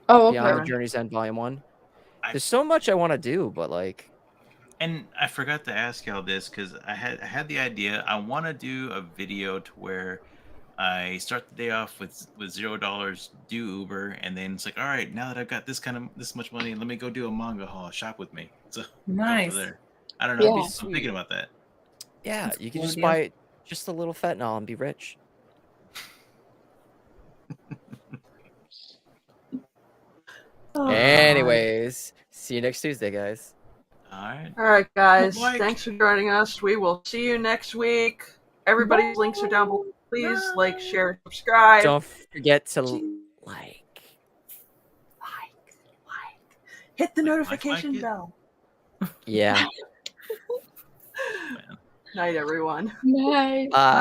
Oh, Beyond okay. the Journey's End, Volume 1. I- There's so much I want to do, but like, And I forgot to ask y'all this because I had the idea. I want to do a video to where I start the day off with $0, do Uber, and then it's like, all right, now that I've got this much money, let me go do a manga haul, shop with me. So go Nice. for there. I don't know. Yeah. I'm thinking about that. yeah, That's a you can cool just idea. buy just a little fentanyl and be rich. Anyways, see you next Tuesday, guys. All right. All right, guys. Like- Thanks for joining us. We will see you next week. Everybody's links are down below. Please like, share, subscribe. Don't forget to like. Hit the Like notification it. bell. Yeah. Man. Night, everyone. Nice. Bye.